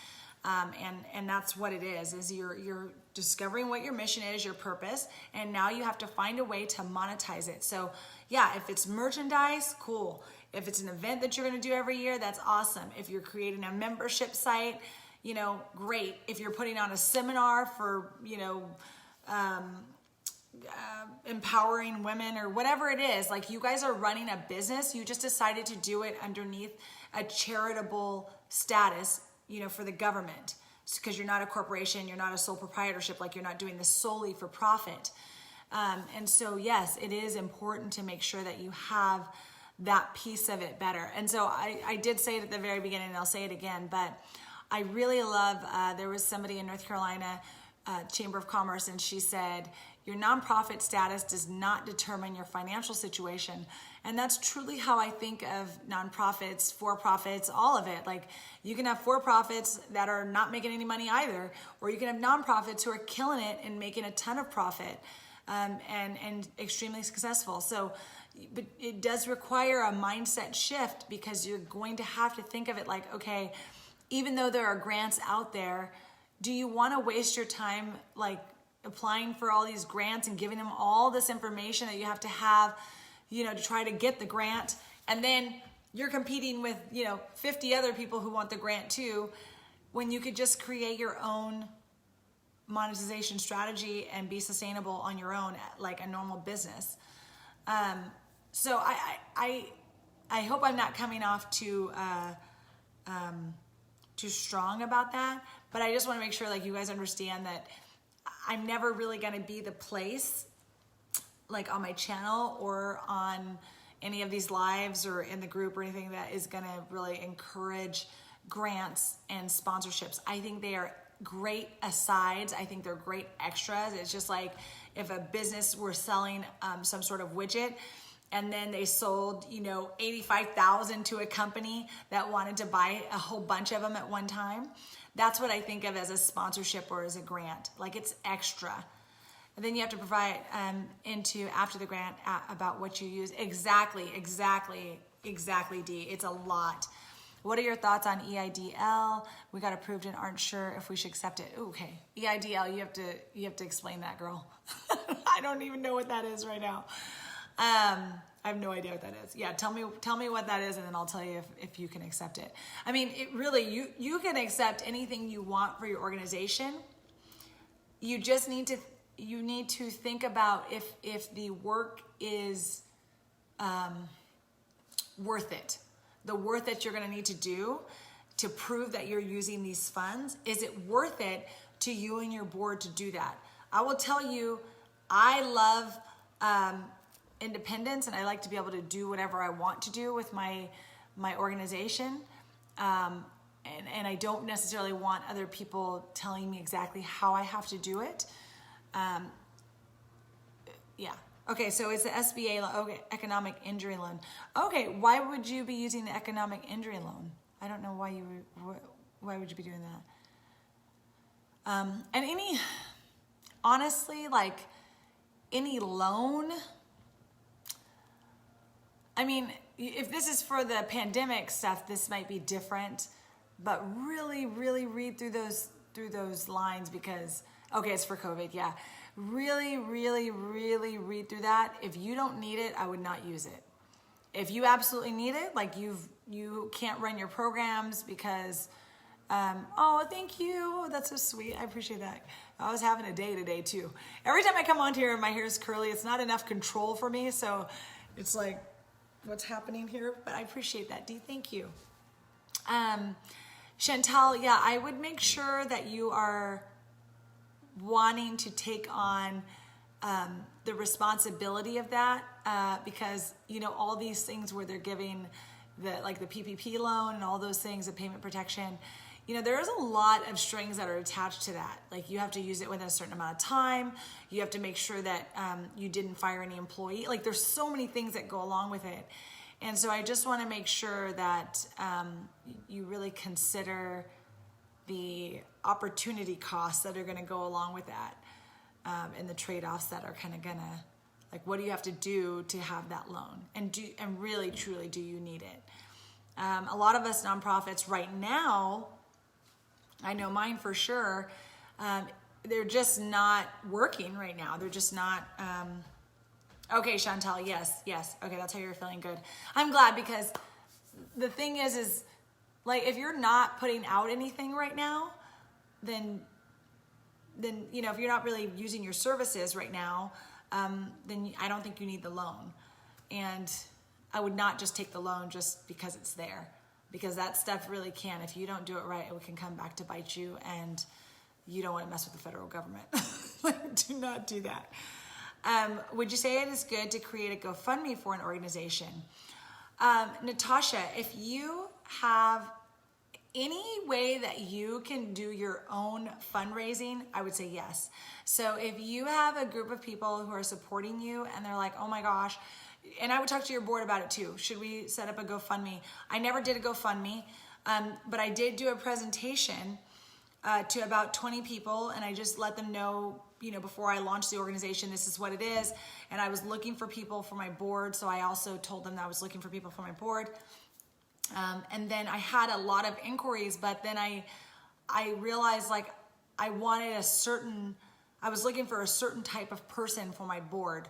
And that's what it is you're discovering what your mission is, your purpose, and now you have to find a way to monetize it. So yeah, if it's merchandise, cool. If it's an event that you're going to do every year, that's awesome. If you're creating a membership site, great. If you're putting on a seminar for, empowering women or whatever it is, like you guys are running a business, you just decided to do it underneath a charitable status, for the government, because you're not a corporation, you're not a sole proprietorship, like you're not doing this solely for profit. And so yes, it is important to make sure that you have that piece of it better. And so I did say it at the very beginning, and I'll say it again, but I really love, there was somebody in North Carolina, Chamber of Commerce, and she said, your nonprofit status does not determine your financial situation. And that's truly how I think of nonprofits, for-profits, all of it. Like you can have for-profits that are not making any money either, or you can have nonprofits who are killing it and making a ton of profit and extremely successful. So, but it does require a mindset shift, because you're going to have to think of it like, okay, even though there are grants out there, do you want to waste your time like applying for all these grants and giving them all this information that you have to try to get the grant, and then you're competing with 50 other people who want the grant too, when you could just create your own monetization strategy and be sustainable on your own like a normal business. So I hope I'm not coming off too strong about that, but I just want to make sure like you guys understand that I'm never really going to be the place like on my channel or on any of these lives or in the group or anything that is going to really encourage grants and sponsorships. I think they are great asides. I think they're great extras. It's just like if a business were selling some sort of widget and then they sold, 85,000 to a company that wanted to buy a whole bunch of them at one time. That's what I think of as a sponsorship or as a grant. Like it's extra. And then you have to provide into after the grant about what you use. Exactly, D. It's a lot. What are your thoughts on EIDL? We got approved and aren't sure if we should accept it. Ooh, okay, EIDL, you have to explain that, girl. I don't even know what that is right now. I have no idea what that is. Yeah, tell me what that is, and then I'll tell you if you can accept it. I mean, it really, you can accept anything you want for your organization. You just need to think about if the work is worth it. The work that you're going to need to do to prove that you're using these funds. Is it worth it to you and your board to do that? I will tell you, I love independence, and I like to be able to do whatever I want to do with my organization. And I don't necessarily want other people telling me exactly how I have to do it. Yeah. Okay, so it's the SBA loan. Okay, economic injury loan. Okay, why would you be using the economic injury loan? I don't know why would you be doing that? And honestly, like any loan, I mean, if this is for the pandemic stuff, this might be different, but really, really read through those lines because, okay, it's for COVID, yeah. Really, really, really read through that. If you don't need it, I would not use it. if you absolutely need it, like you can't run your programs because, oh, thank you. That's so sweet. I appreciate that. I was having a day today too. Every time I come on here and my hair is curly, it's not enough control for me. So it's like, what's happening here? But I appreciate that, Dee. Thank you. Chantal, yeah, I would make sure that you are wanting to take on the responsibility of that because, you know, all these things where they're giving the PPP loan and all those things, the payment protection, you know, there's a lot of strings that are attached to that. Like you have to use it within a certain amount of time. You have to make sure that you didn't fire any employee. Like there's so many things that go along with it. And so I just want to make sure that you really consider the opportunity costs that are going to go along with that and the trade-offs that are kind of going to, like, what do you have to do to have that loan? And really, truly, do you need it? A lot of us nonprofits right now, I know mine for sure, they're just not working right now. They're just not... Okay, Chantal, yes. Okay, that's how you're feeling. Good. I'm glad because the thing is like if you're not putting out anything right now, then you know, if you're not really using your services right now, then I don't think you need the loan. And I would not just take the loan just because it's there, because that stuff really can, if you don't do it right, it can come back to bite you, and you don't want to mess with the federal government. Do not do that. Would you say it is good to create a GoFundMe for an organization? Natasha, if you have any way that you can do your own fundraising, I would say yes. So if you have a group of people who are supporting you and they're like, oh my gosh, and I would talk to your board about it too. Should we set up a GoFundMe? I never did a GoFundMe, but I did do a presentation to about 20 people, and I just let them know, you know, before I launched the organization, this is what it is. And I was looking for people for my board, so I also told them that I was looking for people for my board. And then I had a lot of inquiries, but then I realized like I was looking for a certain type of person for my board.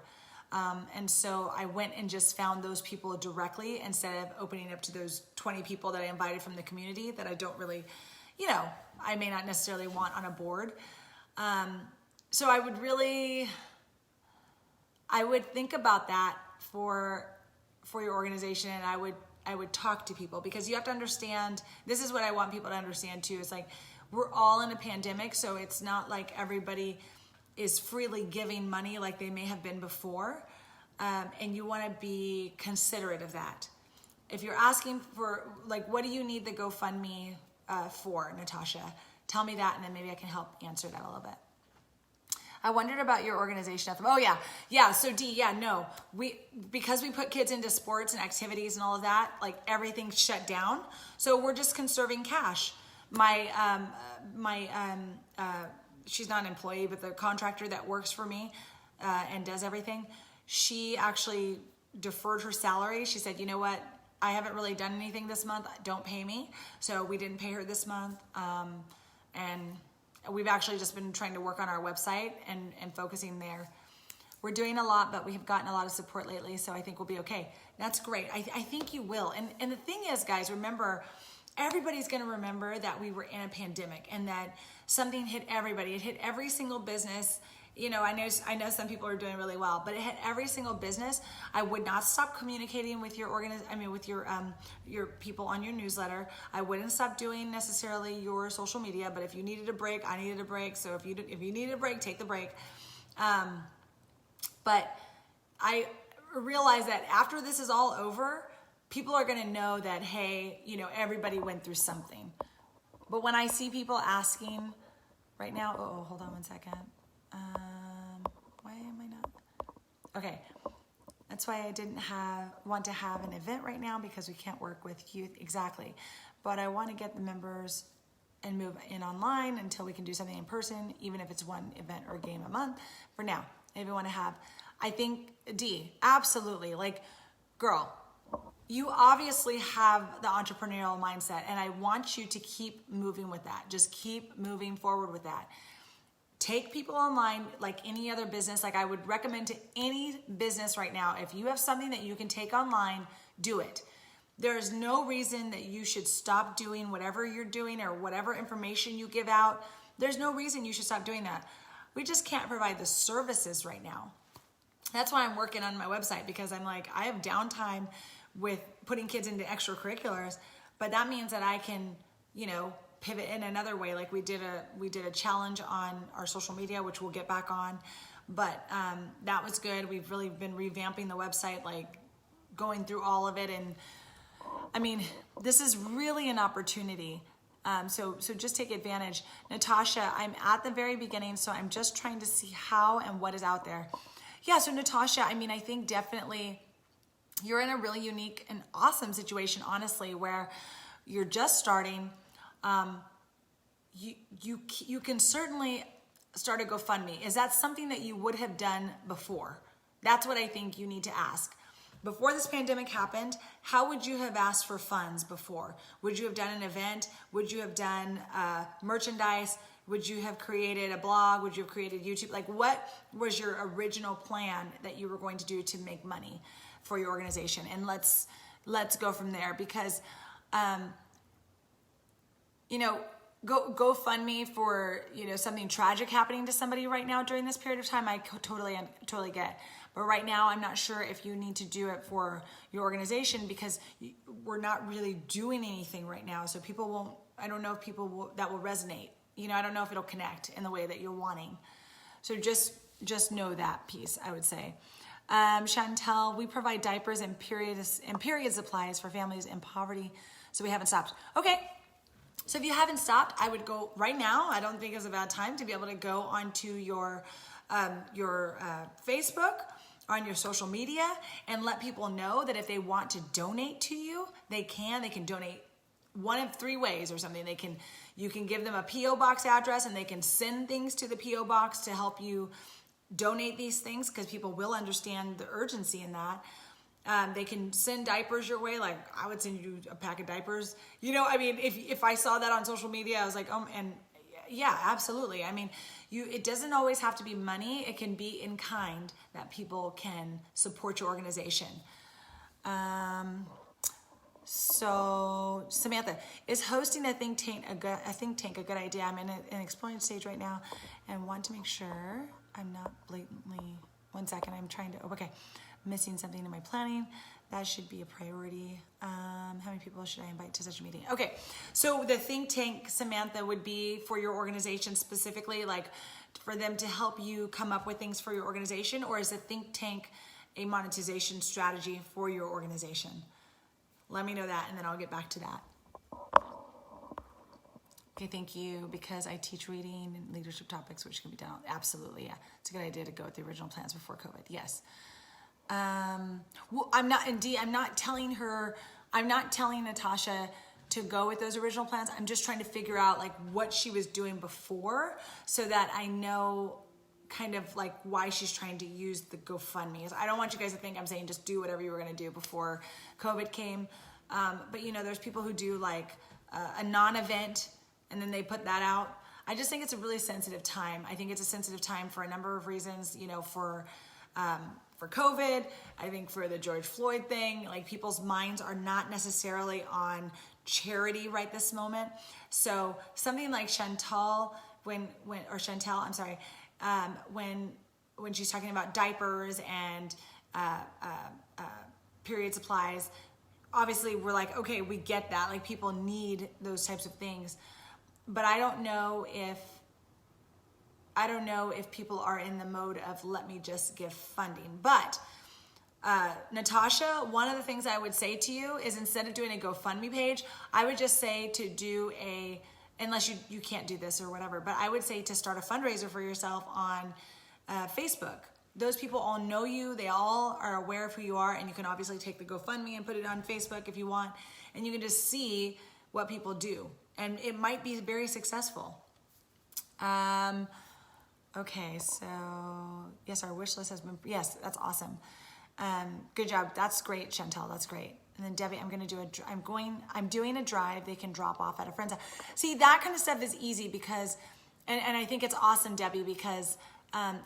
And so I went and just found those people directly instead of opening up to those 20 people that I invited from the community that I don't really, you know, I may not necessarily want on a board. So I would think about that for your organization, and I would talk to people, because you have to understand, this is what I want people to understand too. It's like, we're all in a pandemic, so it's not like everybody is freely giving money like they may have been before. And you want to be considerate of that. If you're asking for, like, what do you need the GoFundMe for, Natasha? Tell me that, and then maybe I can help answer that a little bit. I wondered about your organization. Oh yeah. So Dee, no, because we put kids into sports and activities and all of that, like everything's shut down. So we're just conserving cash. She's not an employee, but the contractor that works for me and does everything, she actually deferred her salary. She said, you know what? I haven't really done anything this month. Don't pay me. So we didn't pay her this month. And we've actually just been trying to work on our website and focusing there. We're doing a lot, but we have gotten a lot of support lately, so I think we'll be okay. That's great. I think you will. And the thing is, guys, remember, everybody's going to remember that we were in a pandemic and that something hit everybody. It hit every single business. You know, I know some people are doing really well, but it hit every single business. I would not stop communicating with your with your people on your newsletter. I wouldn't stop doing necessarily your social media, but if you needed a break, I needed a break. So if you needed a break, take the break. But I realize that after this is all over, people are going to know that, hey, you know, everybody went through something. But when I see people asking right now, hold on one second. Why am I not? Okay. That's why I didn't want to have an event right now, because we can't work with youth. Exactly. But I want to get the members and move in online until we can do something in person, even if it's one event or game a month. For now, if you want to have, I think, Dee, absolutely. Like, girl, you obviously have the entrepreneurial mindset, and I want you to keep moving with that. Just keep moving forward with that. Take people online like any other business. Like, I would recommend to any business right now, if you have something that you can take online, do it. There's no reason that you should stop doing whatever you're doing or whatever information you give out. There's no reason you should stop doing that. We just can't provide the services right now. That's why I'm working on my website, because I'm like, I have downtime with putting kids into extracurriculars, but that means that I can, pivot in another way. Like we did a challenge on our social media, which we'll get back on, but that was good. We've really been revamping the website, like going through all of it. And I mean, this is really an opportunity. So just take advantage. Natasha, I'm at the very beginning, so I'm just trying to see how and what is out there. Yeah, so Natasha, I mean, I think definitely you're in a really unique and awesome situation, honestly, where you're just starting. You can certainly start a GoFundMe. Is that something that you would have done before? That's what I think you need to ask. Before this pandemic happened, how would you have asked for funds before? Would you have done an event? Would you have done merchandise? Would you have created a blog? Would you have created YouTube? Like, what was your original plan that you were going to do to make money for your organization? And let's go from there, because GoFundMe for something tragic happening to somebody right now during this period of time, I totally get. But right now, I'm not sure if you need to do it for your organization, because we're not really doing anything right now. So people won't. I don't know if that will resonate. I don't know if it'll connect in the way that you're wanting. So just know that piece, I would say. Chantel, we provide diapers and period supplies for families in poverty, so we haven't stopped. Okay. So if you haven't stopped, I would go right now. I don't think it's a bad time to be able to go onto your Facebook, on your social media, and let people know that if they want to donate to you, they can. They can donate one of three ways or something. You can give them a P.O. box address, and they can send things to the P.O. box to help you donate these things, because people will understand the urgency in that. They can send diapers your way. Like, I would send you a pack of diapers. I mean, if I saw that on social media, I was like, and yeah, absolutely. I mean, it doesn't always have to be money. It can be in kind that people can support your organization. So Samantha, is hosting a think tank a good idea? I'm in an exploring stage right now and want to make sure I'm not blatantly, one second, I'm trying to, okay, missing something in my planning. That should be a priority. How many people should I invite to such a meeting? Okay, so the think tank, Samantha, would be for your organization specifically, like for them to help you come up with things for your organization, or is a think tank a monetization strategy for your organization? Let me know that, and then I'll get back to that. Okay, thank you, because I teach reading and leadership topics, which can be done. Absolutely, yeah. It's a good idea to go with the original plans before COVID, yes. Well, I'm not telling Natasha to go with those original plans. I'm just trying to figure out like what she was doing before, so that I know kind of like why she's trying to use the GoFundMe. I don't want you guys to think I'm saying just do whatever you were going to do before COVID came. But there's people who do like a non-event and then they put that out. I just think it's a really sensitive time. I think it's a sensitive time for a number of reasons, for COVID, I think for the George Floyd thing, like people's minds are not necessarily on charity right this moment. So something like Chantal, when she's talking about diapers and period supplies, obviously we're like, okay, we get that. Like people need those types of things, but I don't know if people are in the mode of let me just give funding. But Natasha, one of the things I would say to you is instead of doing a GoFundMe page, I would just say to do unless you can't do this or whatever, but I would say to start a fundraiser for yourself on Facebook. Those people all know you. They all are aware of who you are, and you can obviously take the GoFundMe and put it on Facebook if you want, and you can just see what people do. And it might be very successful. Okay, so yes, our wish list has been, yes, that's awesome. Good job. That's great, Chantel. That's great. And then Debbie, I'm doing a drive they can drop off at a friend's house. See, that kind of stuff is easy because, and I think it's awesome, Debbie, because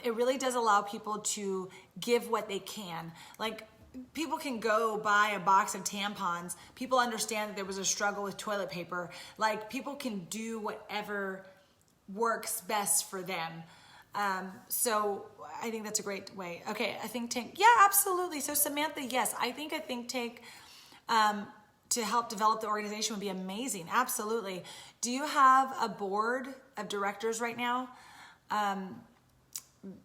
it really does allow people to give what they can. Like people can go buy a box of tampons. People understand that there was a struggle with toilet paper. Like, people can do whatever works best for them. So I think that's a great way. Okay, a think tank. Yeah, absolutely. So Samantha, yes, I think a think tank to help develop the organization would be amazing. Absolutely. Do you have a board of directors right now?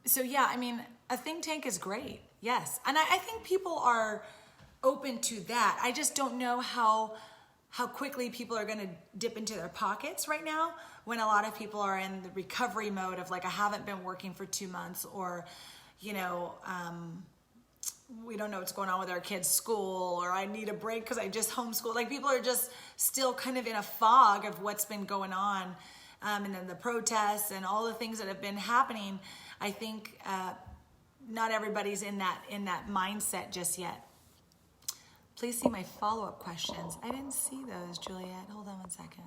So yeah, I mean, a think tank is great. Yes. And I think people are open to that. I just don't know how quickly people are going to dip into their pockets right now, when a lot of people are in the recovery mode of like, I haven't been working for 2 months, or, you know, we don't know what's going on with our kids' school, or I need a break because I just homeschooled. Like, people are just still kind of in a fog of what's been going on. And then the protests and all the things that have been happening. I think not everybody's in that mindset just yet. Please see my follow-up questions. I didn't see those, Juliet. Hold on one second.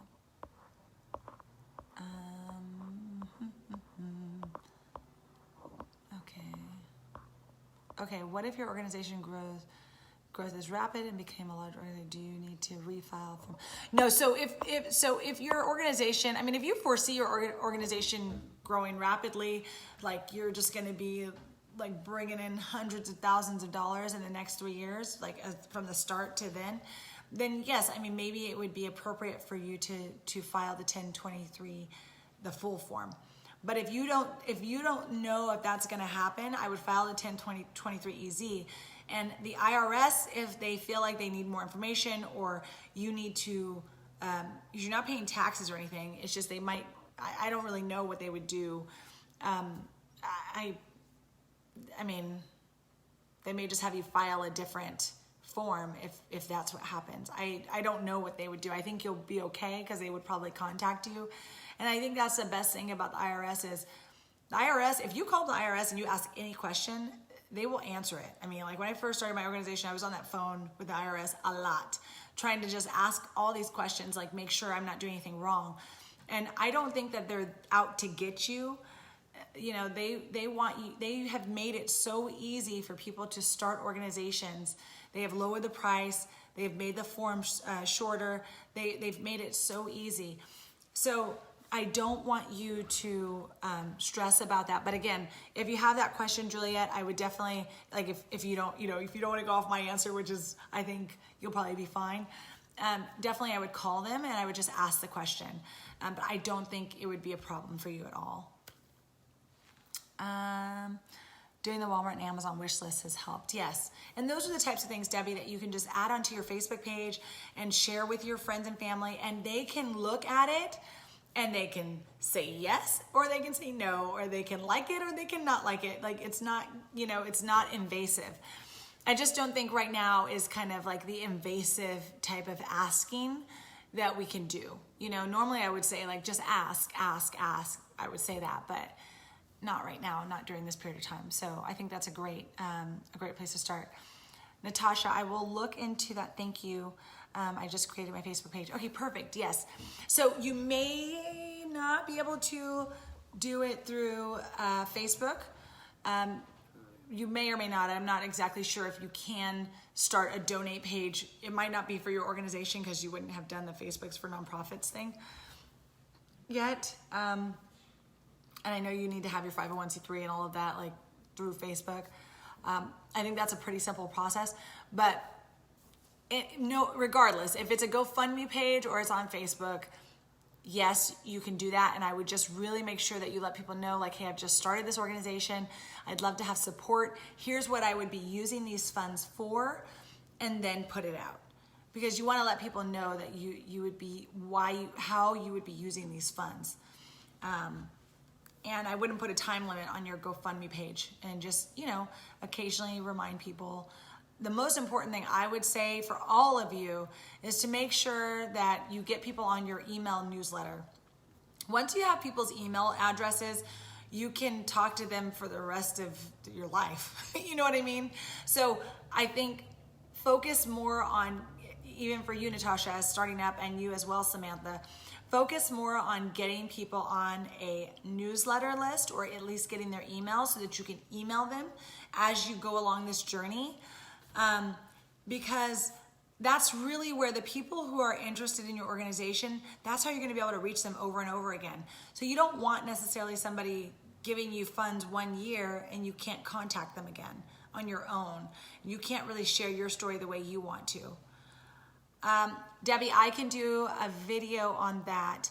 Okay, what if your organization growth is rapid and became a large organization? Do you need to refile from? No, so if your organization, I mean, if you foresee your organization growing rapidly, like you're just going to be like bringing in hundreds of thousands of dollars in the next 3 years, like from the start to then yes, I mean, maybe it would be appropriate for you to file the 1023, the full form. But if you don't know if that's going to happen, I would file the 1023 EZ. And the IRS, if they feel like they need more information, or you need to, you're not paying taxes or anything. It's just they might. I don't really know what they would do. I mean, they may just have you file a different form if that's what happens. I don't know what they would do. I think you'll be okay because they would probably contact you. And I think that's the best thing about the IRS is the IRS, if you call the IRS and you ask any question, they will answer it. I mean, like when I first started my organization, I was on that phone with the IRS a lot, trying to just ask all these questions, like make sure I'm not doing anything wrong. And I don't think that they're out to get you. You know, they want you, they have made it so easy for people to start organizations. They have lowered the price. They've made the forms shorter. They've made it so easy. So I don't want you to stress about that. But again, if you have that question, Juliet, I would definitely, like if you don't want to go off my answer, which is, I think you'll probably be fine. Definitely I would call them and I would just ask the question. But I don't think it would be a problem for you at all. Doing the Walmart and Amazon wish list has helped. Yes. And those are the types of things, Debbie, that you can just add onto your Facebook page and share with your friends and family, and they can look at it and they can say yes, or they can say no, or they can like it, or they can not like it. Like it's not, it's not invasive. I just don't think right now is kind of like the invasive type of asking that we can do. Normally I would say like, just ask. I would say that, but not right now, not during this period of time. So I think that's a great place to start. Natasha, I will look into that. Thank you. I just created my Facebook page. Okay, perfect. Yes. So you may not be able to do it through Facebook. You may or may not. I'm not exactly sure if you can start a donate page. It might not be for your organization because you wouldn't have done the Facebook's for Nonprofits thing yet. And I know you need to have your 501c3 and all of that like through Facebook. I think that's a pretty simple process, but regardless, if it's a GoFundMe page or it's on Facebook, yes, you can do that. And I would just really make sure that you let people know, like, hey, I've just started this organization. I'd love to have support. Here's what I would be using these funds for, and then put it out. Because you want to let people know that you would be, how you would be using these funds. And I wouldn't put a time limit on your GoFundMe page, and just, occasionally remind people. The most important thing I would say for all of you is to make sure that you get people on your email newsletter. Once you have people's email addresses, you can talk to them for the rest of your life. You know what I mean? So I think focus more on, even for you, Natasha, as starting up, and you as well, Samantha, focus more on getting people on a newsletter list, or at least getting their email so that you can email them as you go along this journey. because that's really where the people who are interested in your organization, that's how you're going to be able to reach them over and over again. So you don't want necessarily somebody giving you funds 1 year and you can't contact them again on your own. You can't really share your story the way you want to. Debbie, I can do a video on that.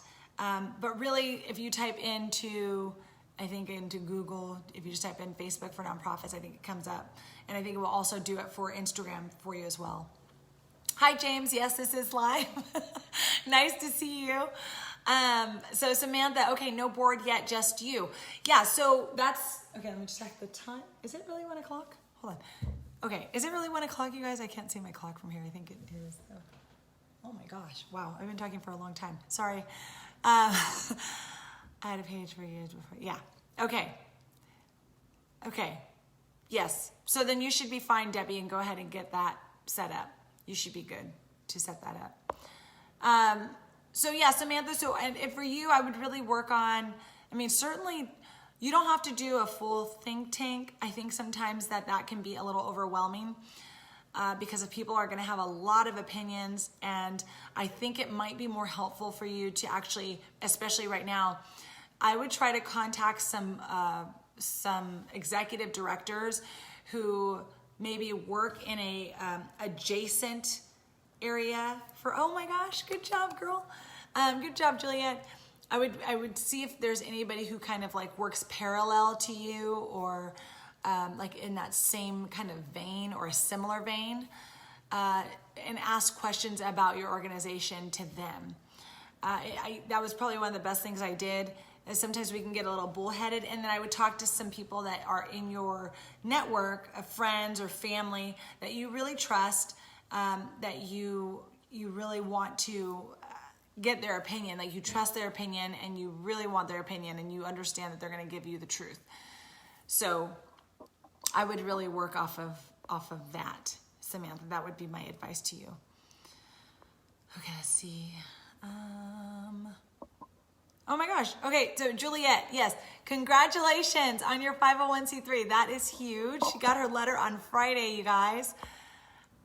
But really, if you type into Google, if you just type in Facebook for nonprofits, I think it comes up. And I think it will also do it for Instagram for you as well. Hi, James. Yes, this is live. Nice to see you. So Samantha, okay, no board yet, just you. Yeah, so that's, okay, let me just check the time. Is it really 1 o'clock? Hold on. Okay, is it really 1 o'clock, you guys? I can't see my clock from here. I think it is. Oh my gosh, wow, I've been talking for a long time. Sorry. I had a page for years before. Yeah, okay. Okay, yes. So then you should be fine, Debbie, and go ahead and get that set up. You should be good to set that up. So yeah, Samantha, and for you, I would really work on, certainly you don't have to do a full think tank. I think sometimes that can be a little overwhelming because if people are gonna have a lot of opinions, and I think it might be more helpful for you to actually, especially right now, I would try to contact some executive directors who maybe work in a adjacent area for, oh my gosh, good job, girl. Good job, Juliet. I would see if there's anybody who kind of like works parallel to you or like in that same kind of vein or a similar vein, and ask questions about your organization to them. That was probably one of the best things I did. Is sometimes we can get a little bullheaded, and then I would talk to some people that are in your network of friends or family that you really trust, that you really want to get their opinion, like you trust their opinion and you really want their opinion and you understand that they're going to give you the truth. So I would really work off of that, Samantha. That would be my advice to you. Okay, let's see. Oh my gosh. Okay, so Juliet, yes, congratulations on your 501c3. That is huge. She got her letter on Friday, you guys.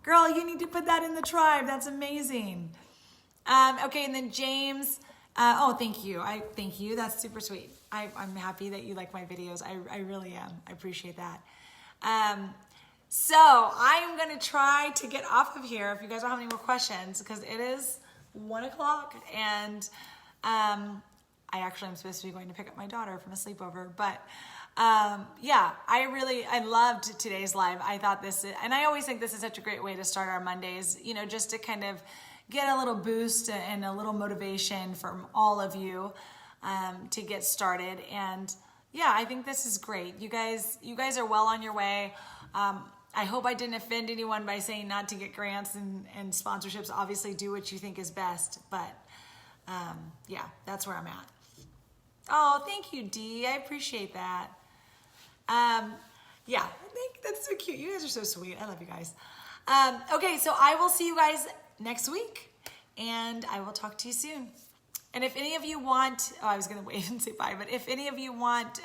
Girl, you need to put that in the tribe. That's amazing. Okay, and then James, oh, thank you. Thank you. That's super sweet. I'm happy that you like my videos. I really am. I appreciate that. So I am going to try to get off of here if you guys don't have any more questions, because it is 1 o'clock and I actually am supposed to be going to pick up my daughter from a sleepover, but yeah, I loved today's live. I thought and I always think this is such a great way to start our Mondays, just to kind of get a little boost and a little motivation from all of you to get started. And yeah, I think this is great. You guys are well on your way. I hope I didn't offend anyone by saying not to get grants and sponsorships. Obviously do what you think is best, but yeah, that's where I'm at. Oh, thank you, Dee. I appreciate that. Yeah, I think that's so cute. You guys are so sweet. I love you guys. Okay, so I will see you guys next week, and I will talk to you soon. And if any of you want, I was going to wait and say bye, but if any of you want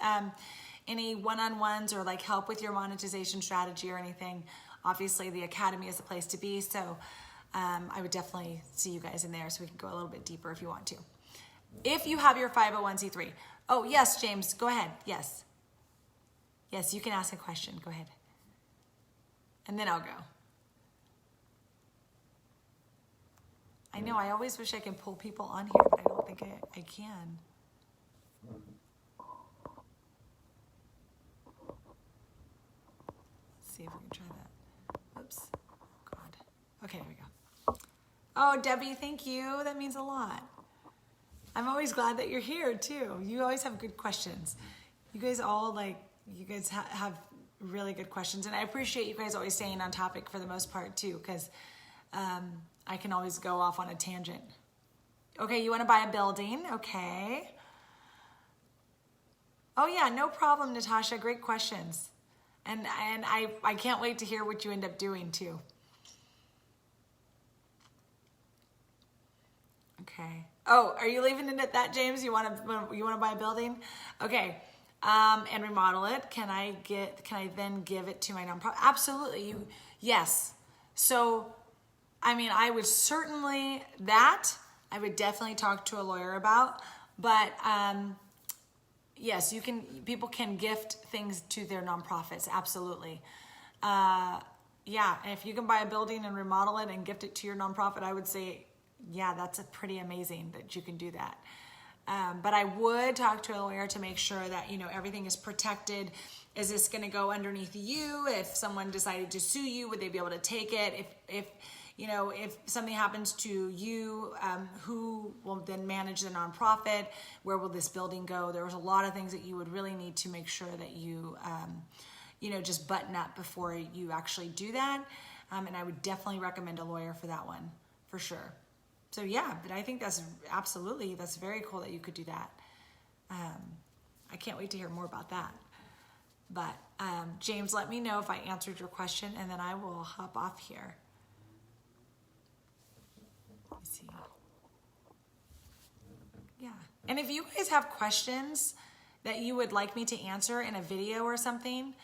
any one-on-ones or like help with your monetization strategy or anything, obviously the Academy is the place to be. So I would definitely see you guys in there so we can go a little bit deeper if you want to. If you have your 501c3. Oh, yes, James, go ahead. Yes. Yes, you can ask a question. Go ahead. And then I'll go. I know, I always wish I could pull people on here, but I don't think I can. Let's see if we can try that. Oops. God. Okay, there we go. Oh, Debbie, thank you. That means a lot. I'm always glad that you're here, too. You always have good questions. You guys have really good questions, and I appreciate you guys always staying on topic for the most part, too, because I can always go off on a tangent. Okay, you want to buy a building? Okay. Oh yeah, no problem, Natasha. Great questions. And I can't wait to hear what you end up doing too. Okay. Oh, are you leaving it at that, James? You want to buy a building? Okay. and remodel it, can I then give it to my nonprofit? Absolutely. Yes. So, I mean, I would definitely talk to a lawyer about, but yes, people can gift things to their nonprofits. Absolutely. Yeah. And if you can buy a building and remodel it and gift it to your nonprofit, I would say, yeah, that's pretty amazing that you can do that. But I would talk to a lawyer to make sure that, everything is protected. Is this going to go underneath you? If someone decided to sue you, would they be able to take it? If something happens to you, who will then manage the nonprofit? Where will this building go? There's a lot of things that you would really need to make sure that you, just button up before you actually do that. And I would definitely recommend a lawyer for that one, for sure. So yeah, but I think that's very cool that you could do that. I can't wait to hear more about that. But James, let me know if I answered your question, and then I will hop off here. Let me see. Yeah, and if you guys have questions that you would like me to answer in a video or something,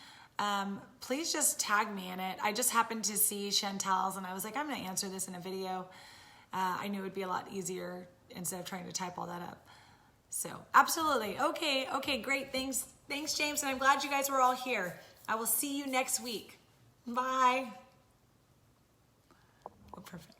please just tag me in it. I just happened to see Chantel's, and I was like, I'm going to answer this in a video. I knew it would be a lot easier instead of trying to type all that up. So absolutely. Okay, great. Thanks, James. And I'm glad you guys were all here. I will see you next week. Bye. Oh, perfect.